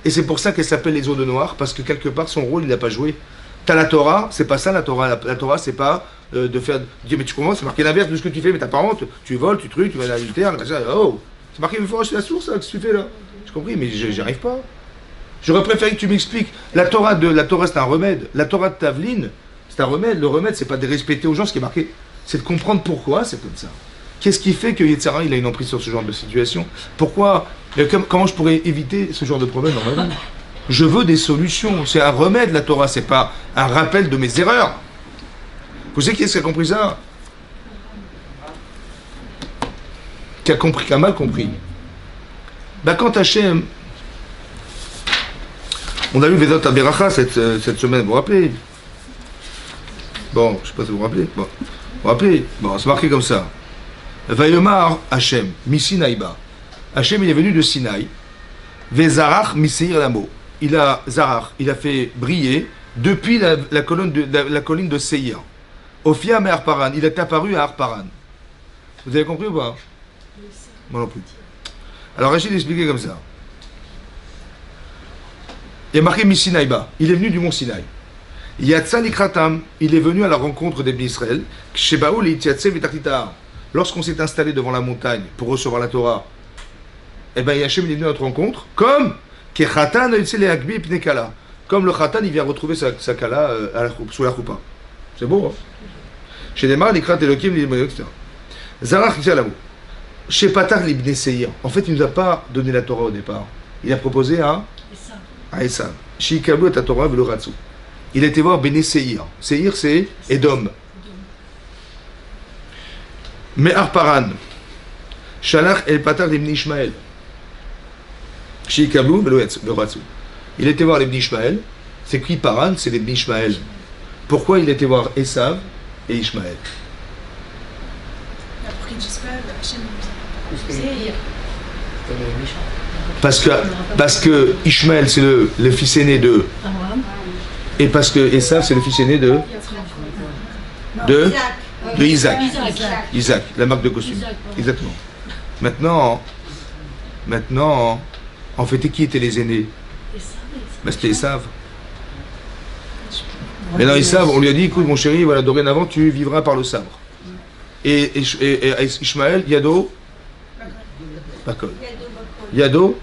Et c'est pour ça qu'elle s'appelle les eaux de Noach, parce que quelque part son rôle, il n'a pas joué. T'as la Torah, c'est pas ça la Torah. La Torah, c'est pas de faire... Dire, mais tu comprends, c'est marqué l'inverse de ce que tu fais, mais t'as pas honte, tu voles, tu trucs, tu vas à l'adultère, oh, c'est marqué une fois, c'est la source, ça, qu'est-ce que tu fais là? J'ai compris, mais j'y arrive pas. J'aurais préféré que tu m'expliques. La Torah, c'est un remède. La Torah de Tavlin, c'est un remède. Le remède, c'est pas de respecter aux gens ce qui est marqué, c'est de comprendre pourquoi c'est comme ça. Qu'est-ce qui fait que Yetzirah, il a une emprise sur ce genre de situation? Pourquoi? Comment je pourrais éviter ce genre de problème dans ma vie? Je veux des solutions. C'est un remède, la Torah. C'est pas un rappel de mes erreurs. Vous savez qui est-ce qui a compris ça? Qui a mal compris. Quand Hachem... On a lu Vedot Aberacha cette semaine, vous vous rappelez? Bon, je sais pas si vous vous rappelez. Bon, vous vous rappelez? Bon, c'est marqué comme ça. Vayomar Hachem, Misinaïba. Hachem, il est venu de Sinaï. Vezarach Miseir Lamo. Il a fait briller depuis la colline de Seir. Ophia mais Arparan. Il est apparu à Arparan. Vous avez compris ou pas? Moi non plus. Alors Rachid expliquait comme ça. Il y a marqué Misinaïba. Il est venu du mont Sinaï. Yatsa Nikratam. Il est venu à la rencontre des Israël. Kshebaou Lityatse Vitakita. Lorsqu'on s'est installé devant la montagne pour recevoir la Torah, Hachem il est venu à notre rencontre, comme comme le Khatan il vient retrouver sa kala sous la choupa. C'est beau, hein? Chez les Mar, les Krat Elohim, etc. Zarach Ixalamou. Chez Patar l'Ibn Seir. En fait, il ne nous a pas donné la Torah au départ. Il a proposé à Esav. Chez Ikabou et Torah velo Ratsu. Il a été voir Béné Seir. Seir, c'est Edom. Mais Arparan. Shalach el Patar l'Ibn Ishmael. Shikablou, le Ratsu. Il était voir les Bni Ishmaël. C'est qui Paran? C'est les Bni Ishmaël. Pourquoi il était voir Esav et Ishmaël? Pour qu'ils ne disent pas, Hachem parce que Ishmaël c'est le fils aîné de et parce que Esav c'est le fils aîné de Isaac. Isaac, la marque de costume. Exactement. Maintenant, en fait, qui étaient les aînés? C'était Esav. Mais dans Esav, on lui a dit, écoute mon chéri, voilà, dorénavant tu vivras par le sabre. Et Ishmaël, Yado, Bakol. Yado,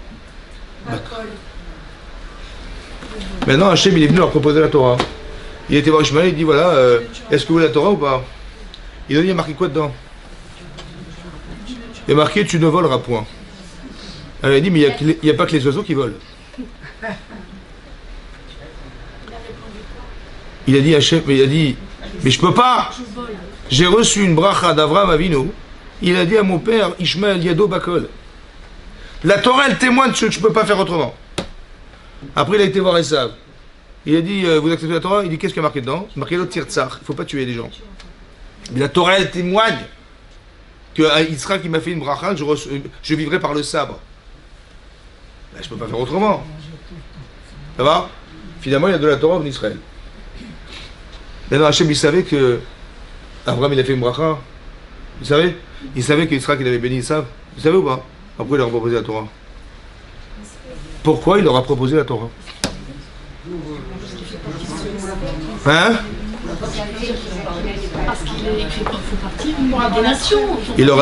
Bakol. Maintenant, Hachem, il est venu leur proposer la Torah. Il était voir Ishmaël, il dit, voilà, est-ce que vous voulez la Torah ou pas? Il a dit, il y a marqué quoi dedans? Il y a marqué, tu ne voleras point. Elle a dit, mais il n'y a pas que les oiseaux qui volent. Il a dit, Hachem, mais il a dit, mais je peux pas. J'ai reçu une bracha d'Avraham Avinu. Il a dit à mon père, Ishmaël Yado Bakol. La Torah, elle témoigne que je ne peux pas faire autrement. Après, il a été voir Esav. Il a dit, vous acceptez la Torah? Il dit, qu'est-ce qu'il y a marqué dedans? C'est marqué le tirtsar. Il ne faut pas tuer les gens. Mais la Torah, elle témoigne que Israël qui m'a fait une bracha, je vivrai par le sabre. Ben, je ne peux pas faire autrement. Ça va? Finalement, il y a de la Torah en Israël. Maintenant, Hachem, il savait que Abraham, il a fait une bracha. Il savait qu'Israël, il avait béni Esav. Vous savez ou pas? Pourquoi il leur a proposé la Torah? Pourquoi il leur a proposé la Torah? Hein? Parce qu'il fait partie des nations. Il leur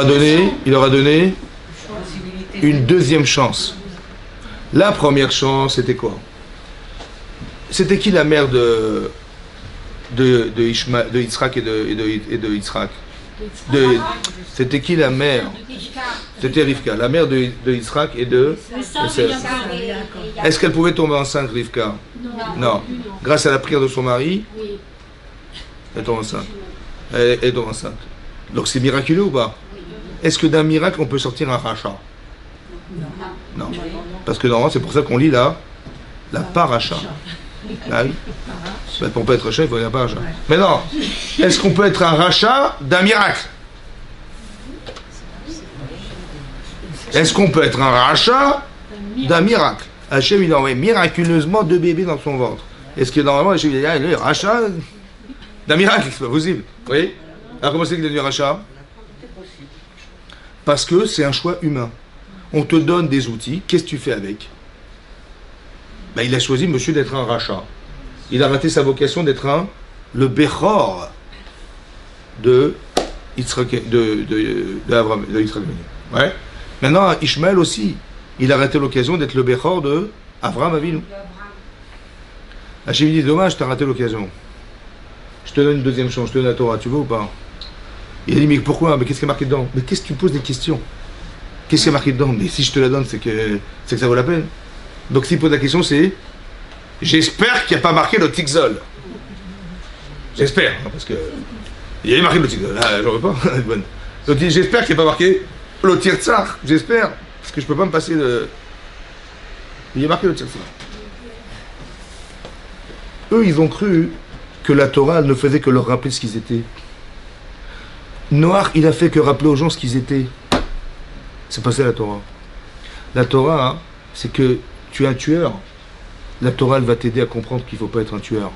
a donné une deuxième chance. La première chance, c'était quoi? C'était qui la mère de Yitzhak et de Yitzhak? C'était qui la mère? C'était Rivka, la mère de Yitzhak et de Esav. Est-ce qu'elle pouvait tomber enceinte, Rivka? Non. Grâce à la prière de son mari, elle tombe enceinte. Elle tombe enceinte. Donc c'est miraculeux ou pas? Est-ce que d'un miracle on peut sortir un rachat? Non. Parce que normalement c'est pour ça qu'on lit la paracha. Ah oui. Pour ne pas être rachat, il faut lire la paracha. Mais non. Est-ce qu'on peut être un rachat d'un miracle? Est-ce qu'on peut être un rachat d'un miracle? Hachem il a envoyé miraculeusement 2 bébés dans son ventre. Est-ce que normalement Hachem il a dit le rachat d'un miracle? C'est pas possible. Vous voyez? Alors comment c'est qu'il a dit rachat? Parce que c'est un choix humain. On te donne des outils, qu'est-ce que tu fais avec? Ben, il a choisi monsieur d'être un rachat. Il a raté sa vocation d'être le Bechor de Yitzhak, de Abraham, de Yitzhak. Ouais. Maintenant, Ishmaël aussi, il a raté l'occasion d'être le Bechor de Avraham Avinu. Hachem dit, dommage, tu as raté l'occasion. Je te donne une deuxième chance, je te donne la Torah, tu veux ou pas? Il a dit, mais pourquoi? Mais qu'est-ce qui est marqué dedans? Mais qu'est-ce que tu poses des questions? Qu'est-ce qui est marqué dedans? Mais si je te la donne, c'est que ça vaut la peine. Donc s'il pose la question, c'est j'espère qu'il n'y a pas marqué le Tigzol. J'espère, hein, parce que il y a marqué le Tigzol. Ah, j'en veux pas. Donc j'espère qu'il n'y a pas marqué le Tirtsar. J'espère. Parce que je ne peux pas me passer de. Il y a marqué le Tirtsar. Eux, ils ont cru que la Torah ne faisait que leur rappeler ce qu'ils étaient. Noach, il a fait que rappeler aux gens ce qu'ils étaient. C'est pas ça la Torah. La Torah, hein, c'est que tu es un tueur. La Torah, elle va t'aider à comprendre qu'il ne faut pas être un tueur.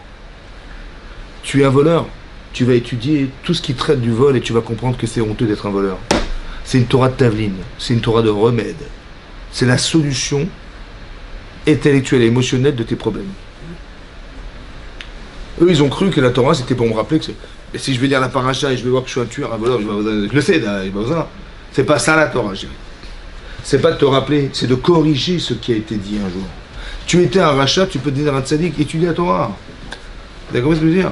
Tu es un voleur. Tu vas étudier tout ce qui traite du vol et tu vas comprendre que c'est honteux d'être un voleur. C'est une Torah de Tavline. C'est une Torah de remède. C'est la solution intellectuelle et émotionnelle de tes problèmes. Eux, ils ont cru que la Torah, c'était pour me rappeler que mais si je vais lire la paracha et je vais voir que je suis un tueur, un voleur, je le sais, il n'y a pas besoin. C'est pas ça la Torah, je dirais. C'est pas de te rappeler, c'est de corriger ce qui a été dit un jour. Tu étais un rachat, tu peux te dire un tzaddik, étudie la Torah. Vous avez compris ce que je veux dire?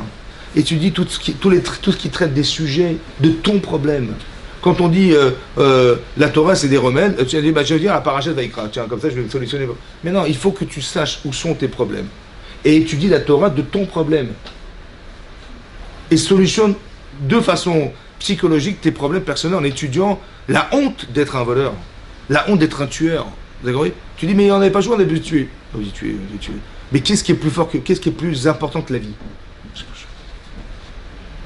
Étudie tout ce qui traite des sujets de ton problème. Quand on dit la Torah c'est des remèdes, tu vas dire, je veux dire la paracha de Vaïkra, tiens, comme ça je vais me solutionner. Mais non, il faut que tu saches où sont tes problèmes. Et étudie la Torah de ton problème. Et solutionne de façon psychologique tes problèmes personnels en étudiant la honte d'être un voleur, la honte d'être un tueur. Vous avez compris? Tu dis, mais on n'avait pas joué, on avait tué. On avait tué. Mais qu'est-ce qui est plus fort qu'est-ce qui est plus important que la vie?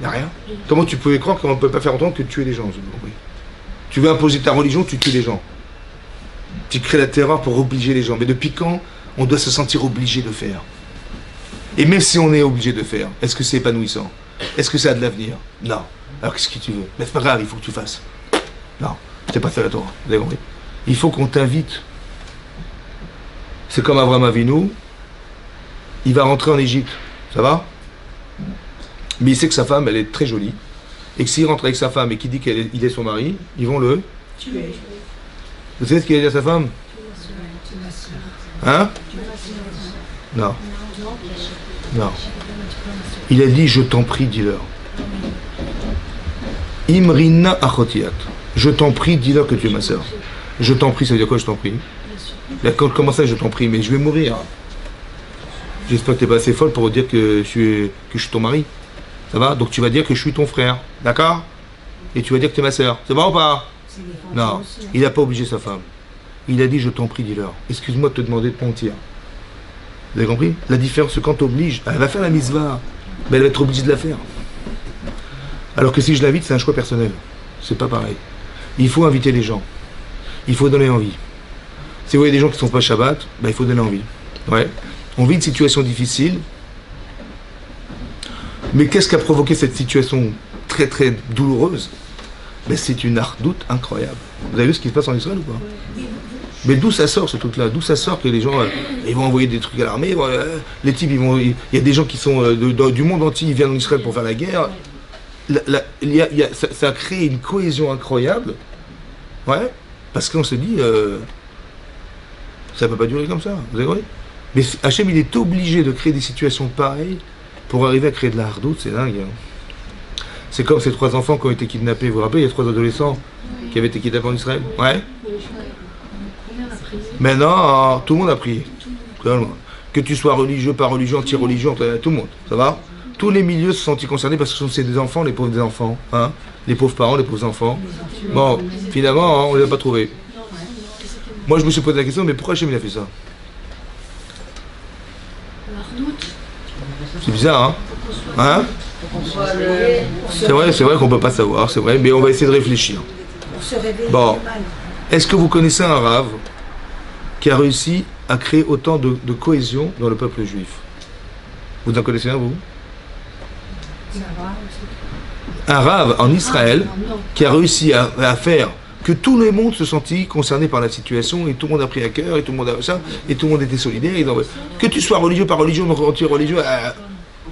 Il n'y a rien. Comment tu pouvais croire qu'on ne peut pas faire autant que de tuer les gens? Tu veux imposer ta religion, tu tues les gens. Tu crées la terreur pour obliger les gens. Mais depuis quand on doit se sentir obligé de faire? Et même si on est obligé de faire, est-ce que c'est épanouissant? Est-ce que ça a de l'avenir? Non. Alors qu'est-ce que tu veux? Mais c'est pas grave, il faut que tu fasses. Non, c'est pas ça la Torah. Vous avez compris? Il faut qu'on t'invite. C'est comme Abraham Avinu, il va rentrer en Égypte. Ça va? Mais il sait que sa femme, elle est très jolie. Et que s'il rentre avec sa femme et qu'il dit qu'il est son mari, ils vont le tuer. Vous savez ce qu'il a dit à sa femme? Hein? Non. Non. Il a dit, je t'en prie, dis-leur. Imrina achotiat. Je t'en prie, dis-leur que tu es ma sœur. Je t'en prie, ça veut dire quoi, je t'en prie? Comment ça, je t'en prie? Mais je vais mourir. J'espère que tu n'es pas assez folle pour dire que je suis ton mari. Ça va? Donc tu vas dire que je suis ton frère. D'accord? Et tu vas dire que tu es ma sœur. C'est bon ou pas? Non. Il n'a pas obligé sa femme. Il a dit, je t'en prie, dis-leur. Excuse-moi de te demander de mentir. Vous avez compris? La différence, c'est quand tu obliges, elle va faire la mitzvah, mais elle va être obligée de la faire. Alors que si je l'invite, c'est un choix personnel. C'est pas pareil. Il faut inviter les gens. Il faut donner envie. Si vous voyez des gens qui ne sont pas Shabbat, ben, il faut donner envie. Ouais. On vit une situation difficile. Mais qu'est-ce qui a provoqué cette situation très très douloureuse? Ben, c'est une ardoute incroyable. Vous avez vu ce qui se passe en Israël ou pas? Mais d'où ça sort ce truc-là? D'où ça sort que les gens ils vont envoyer des trucs à l'armée? Les types, il y a des gens qui sont du monde entier, ils viennent en Israël pour faire la guerre. Ça a créé une cohésion incroyable. Ouais. Parce qu'on se dit, ça ne peut pas durer comme ça. Vous avez compris? Mais Hachem, il est obligé de créer des situations pareilles pour arriver à créer de la hardoute, c'est dingue. Hein. C'est comme ces 3 enfants qui ont été kidnappés. Vous vous rappelez, il y a 3 adolescents qui avaient été kidnappés en Israël? Ouais. Maintenant, tout le monde a prié. Que tu sois religieux, pas religieux, anti-religieux, tout le monde. Ça va? Tous les milieux se sont sentis concernés parce que c'est des enfants, les pauvres des enfants. Hein? Les pauvres parents, les pauvres enfants. Bon, finalement, on ne les a pas trouvés. Moi, je me suis posé la question, mais pourquoi Hachem il a fait ça? C'est bizarre, hein? Hein? C'est vrai qu'on ne peut pas savoir, c'est vrai, mais on va essayer de réfléchir. Bon, est-ce que vous connaissez un rave qui a réussi à créer autant de cohésion dans le peuple juif? Vous en connaissez un, vous? Un rave en Israël qui a réussi à faire que tout le monde se sentit concerné par la situation et tout le monde a pris à cœur et tout le monde a ça et tout le monde était solidaire. Que tu sois religieux, pas religieux, anti-religieux,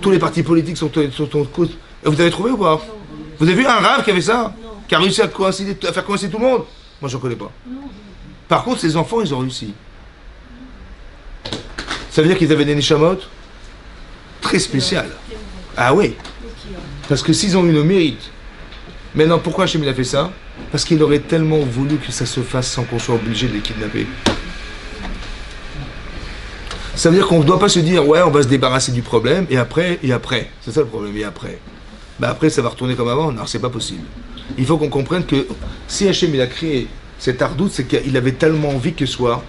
tous les partis politiques sont en cause. Vous avez trouvé ou pas? Vous avez vu un rave qui avait ça? Qui a réussi à faire coïncider tout le monde? Moi, je ne connais pas. Par contre, ces enfants, ils ont réussi. Ça veut dire qu'ils avaient des neshamot très spéciales. Ah oui. Parce que s'ils ont eu le mérite. Maintenant, pourquoi Hachem il a fait ça? Parce qu'il aurait tellement voulu que ça se fasse sans qu'on soit obligé de les kidnapper. Ça veut dire qu'on ne doit pas se dire, ouais, on va se débarrasser du problème, et après. C'est ça le problème, et après. Ben après, ça va retourner comme avant. Non, c'est pas possible. Il faut qu'on comprenne que si Hachem il a créé cette ardoute, c'est qu'il avait tellement envie que soit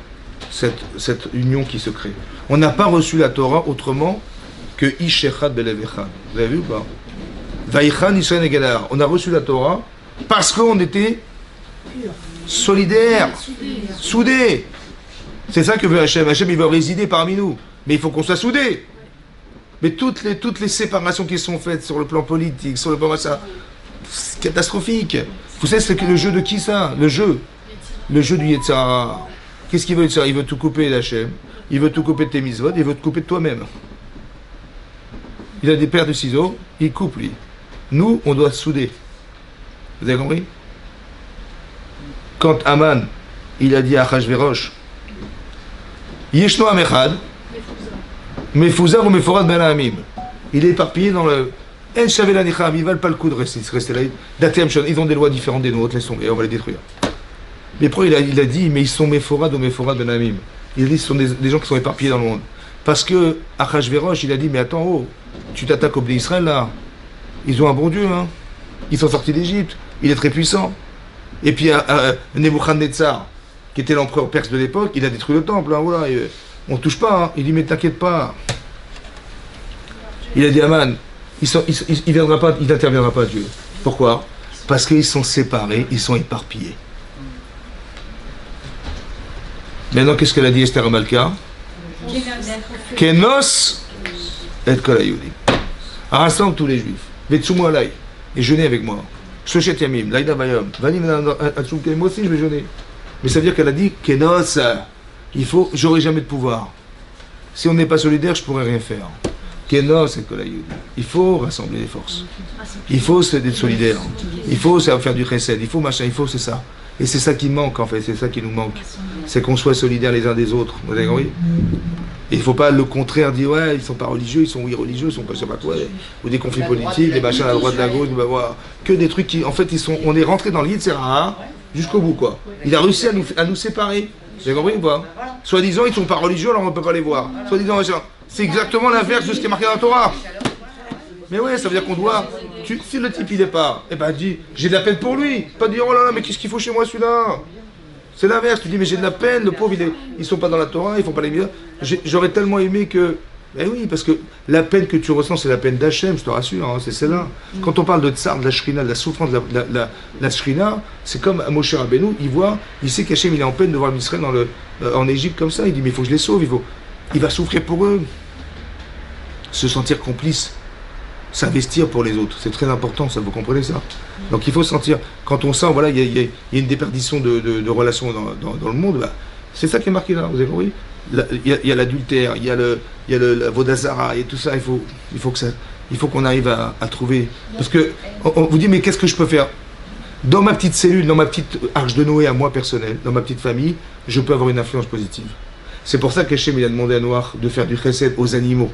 cette union qui se crée. On n'a pas reçu la Torah autrement que Ish Echad Belev Echad. Vous avez vu ou pas? Vaïchan Israël Egalar. On a reçu la Torah parce qu'on était solidaires, soudés. C'est ça que veut Hachem. Hachem, il veut résider parmi nous. Mais il faut qu'on soit soudés. Mais toutes les séparations qui sont faites sur le plan politique, sur le plan ça, c'est catastrophique. Vous savez, c'est le jeu de qui ça? Le jeu du Yetzirah. Qu'est-ce qu'il veut Yetzirah? Il veut tout couper d'Hachem. Il veut tout couper de tes mitzvot. Il veut te couper de toi-même. Il a des paires de ciseaux. Il coupe, lui. Nous, on doit souder. Vous avez compris? Quand Aman, il a dit à Achashverosh, Yeshno Amechad, Mefouza ou Meforad Ben Hamim. Il est éparpillé dans le. En Shavela Nicham, ils ne valent pas le coup de rester là. Ils ont des lois différentes des nôtres, laisse tomber, on va les détruire. Mais pourquoi il a dit, mais ils sont Meforad ou Meforad Ben Hamim? Il a dit, ce sont des gens qui sont éparpillés dans le monde. Parce que Achashverosh, il a dit, mais attends, oh, tu t'attaques au Bnei Israël là. Ils ont un bon Dieu, hein. Ils sont sortis d'Égypte. Il est très puissant. Et puis Nebuchadnezzar, qui était l'empereur perse de l'époque, il a détruit le temple, hein, voilà, on ne touche pas, hein. Il dit mais t'inquiète pas. Il a dit Aman, il n'interviendra pas Dieu. Pourquoi? Parce qu'ils sont séparés, ils sont éparpillés. Maintenant, qu'est-ce qu'elle a dit Esther Amalka? Kenos et Kolayudi. Rassemble tous les juifs. Vetsumu alay. Et jeûnez avec moi. Shoshet yamim, laïda bayom. Vanim atchoum, moi aussi je vais jeûner. Mais ça veut dire qu'elle a dit Kenos, j'aurai jamais de pouvoir. Si on n'est pas solidaire, je ne pourrai rien faire. Kenos et Kolayudi. Il faut rassembler les forces. Il faut être solidaire. Il faut faire du chesed. Il faut machin, c'est ça. Et c'est ça qui manque en fait, c'est ça qui nous manque. C'est qu'on soit solidaires les uns des autres. Vous avez compris? Et il ne faut pas le contraire dire ouais, ils ne sont pas religieux, ils sont oui religieux, ils sont pas je sais pas quoi, ou des conflits politiques, des machins à droite, à gauche, bah, voilà. Que des trucs qui, en fait, on est rentré dans le Yitzhara jusqu'au bout quoi. Il a réussi à nous séparer. Vous avez compris ou pas? Soi-disant, ils ne sont pas religieux, alors on ne peut pas les voir. Soi-disant, c'est exactement l'inverse de ce qui est marqué dans la Torah. Mais ouais, ça veut dire qu'on doit. Si le type il n'est pas, eh ben dis, j'ai de la peine pour lui. Pas dire oh là là, mais qu'est-ce qu'il faut chez moi celui-là? C'est l'inverse. Tu dis mais j'ai de la peine, le pauvre ils sont pas dans la Torah, ils font pas les biens. J'aurais tellement aimé que. Eh oui, parce que la peine que tu ressens, c'est la peine d'Hachem, je te rassure, hein, c'est celle-là. Quand on parle de tsar, de la shrina, de la souffrance de la shrina, c'est comme Moshe Rabbeinu, il sait qu'Hachem il est en peine de voir Israël en Égypte comme ça. Il dit mais il faut que je les sauve, il va souffrir pour eux. Se sentir complice. S'investir pour les autres, c'est très important, ça, vous comprenez ça? Donc il faut sentir, quand on sent, voilà, il y a une déperdition de relations dans le monde, bah, c'est ça qui est marqué là, vous avez compris? Il y a l'adultère, il y a la Vodazara, et tout ça, il faut qu'on arrive à trouver. Parce que, on vous dit, mais qu'est-ce que je peux faire? Dans ma petite cellule, dans ma petite arche de Noé à moi personnel, dans ma petite famille, je peux avoir une influence positive. C'est pour ça qu'Hachem il a demandé à Noach de faire du chesed aux animaux.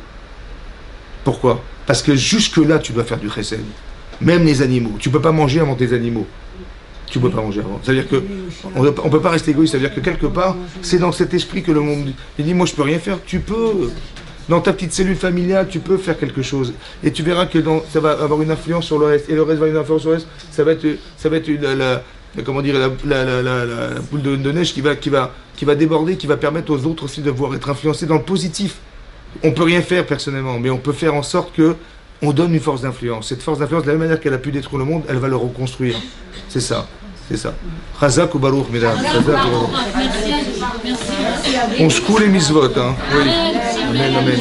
Pourquoi? Parce que jusque-là, tu dois faire du chesed. Même les animaux. Tu ne peux pas manger avant tes animaux. Tu ne peux pas manger avant. Ça veut dire qu'on ne peut pas rester égoïste. Ça veut dire que quelque part, c'est dans cet esprit que le monde... Il dit, moi, je ne peux rien faire. Tu peux. Dans ta petite cellule familiale, tu peux faire quelque chose. Et tu verras que ça va avoir une influence sur le reste. Et le reste va avoir une influence sur le reste. Ça va être comment dire, la boule de neige qui va déborder, qui va permettre aux autres aussi de pouvoir être influencés dans le positif. On ne peut rien faire personnellement, mais on peut faire en sorte qu'on donne une force d'influence. Cette force d'influence, de la même manière qu'elle a pu détruire le monde, elle va le reconstruire. C'est ça. C'est ça. Chazak ou Baruch, mesdames. On secoue les mitzvot, hein. Oui. Amen, amen.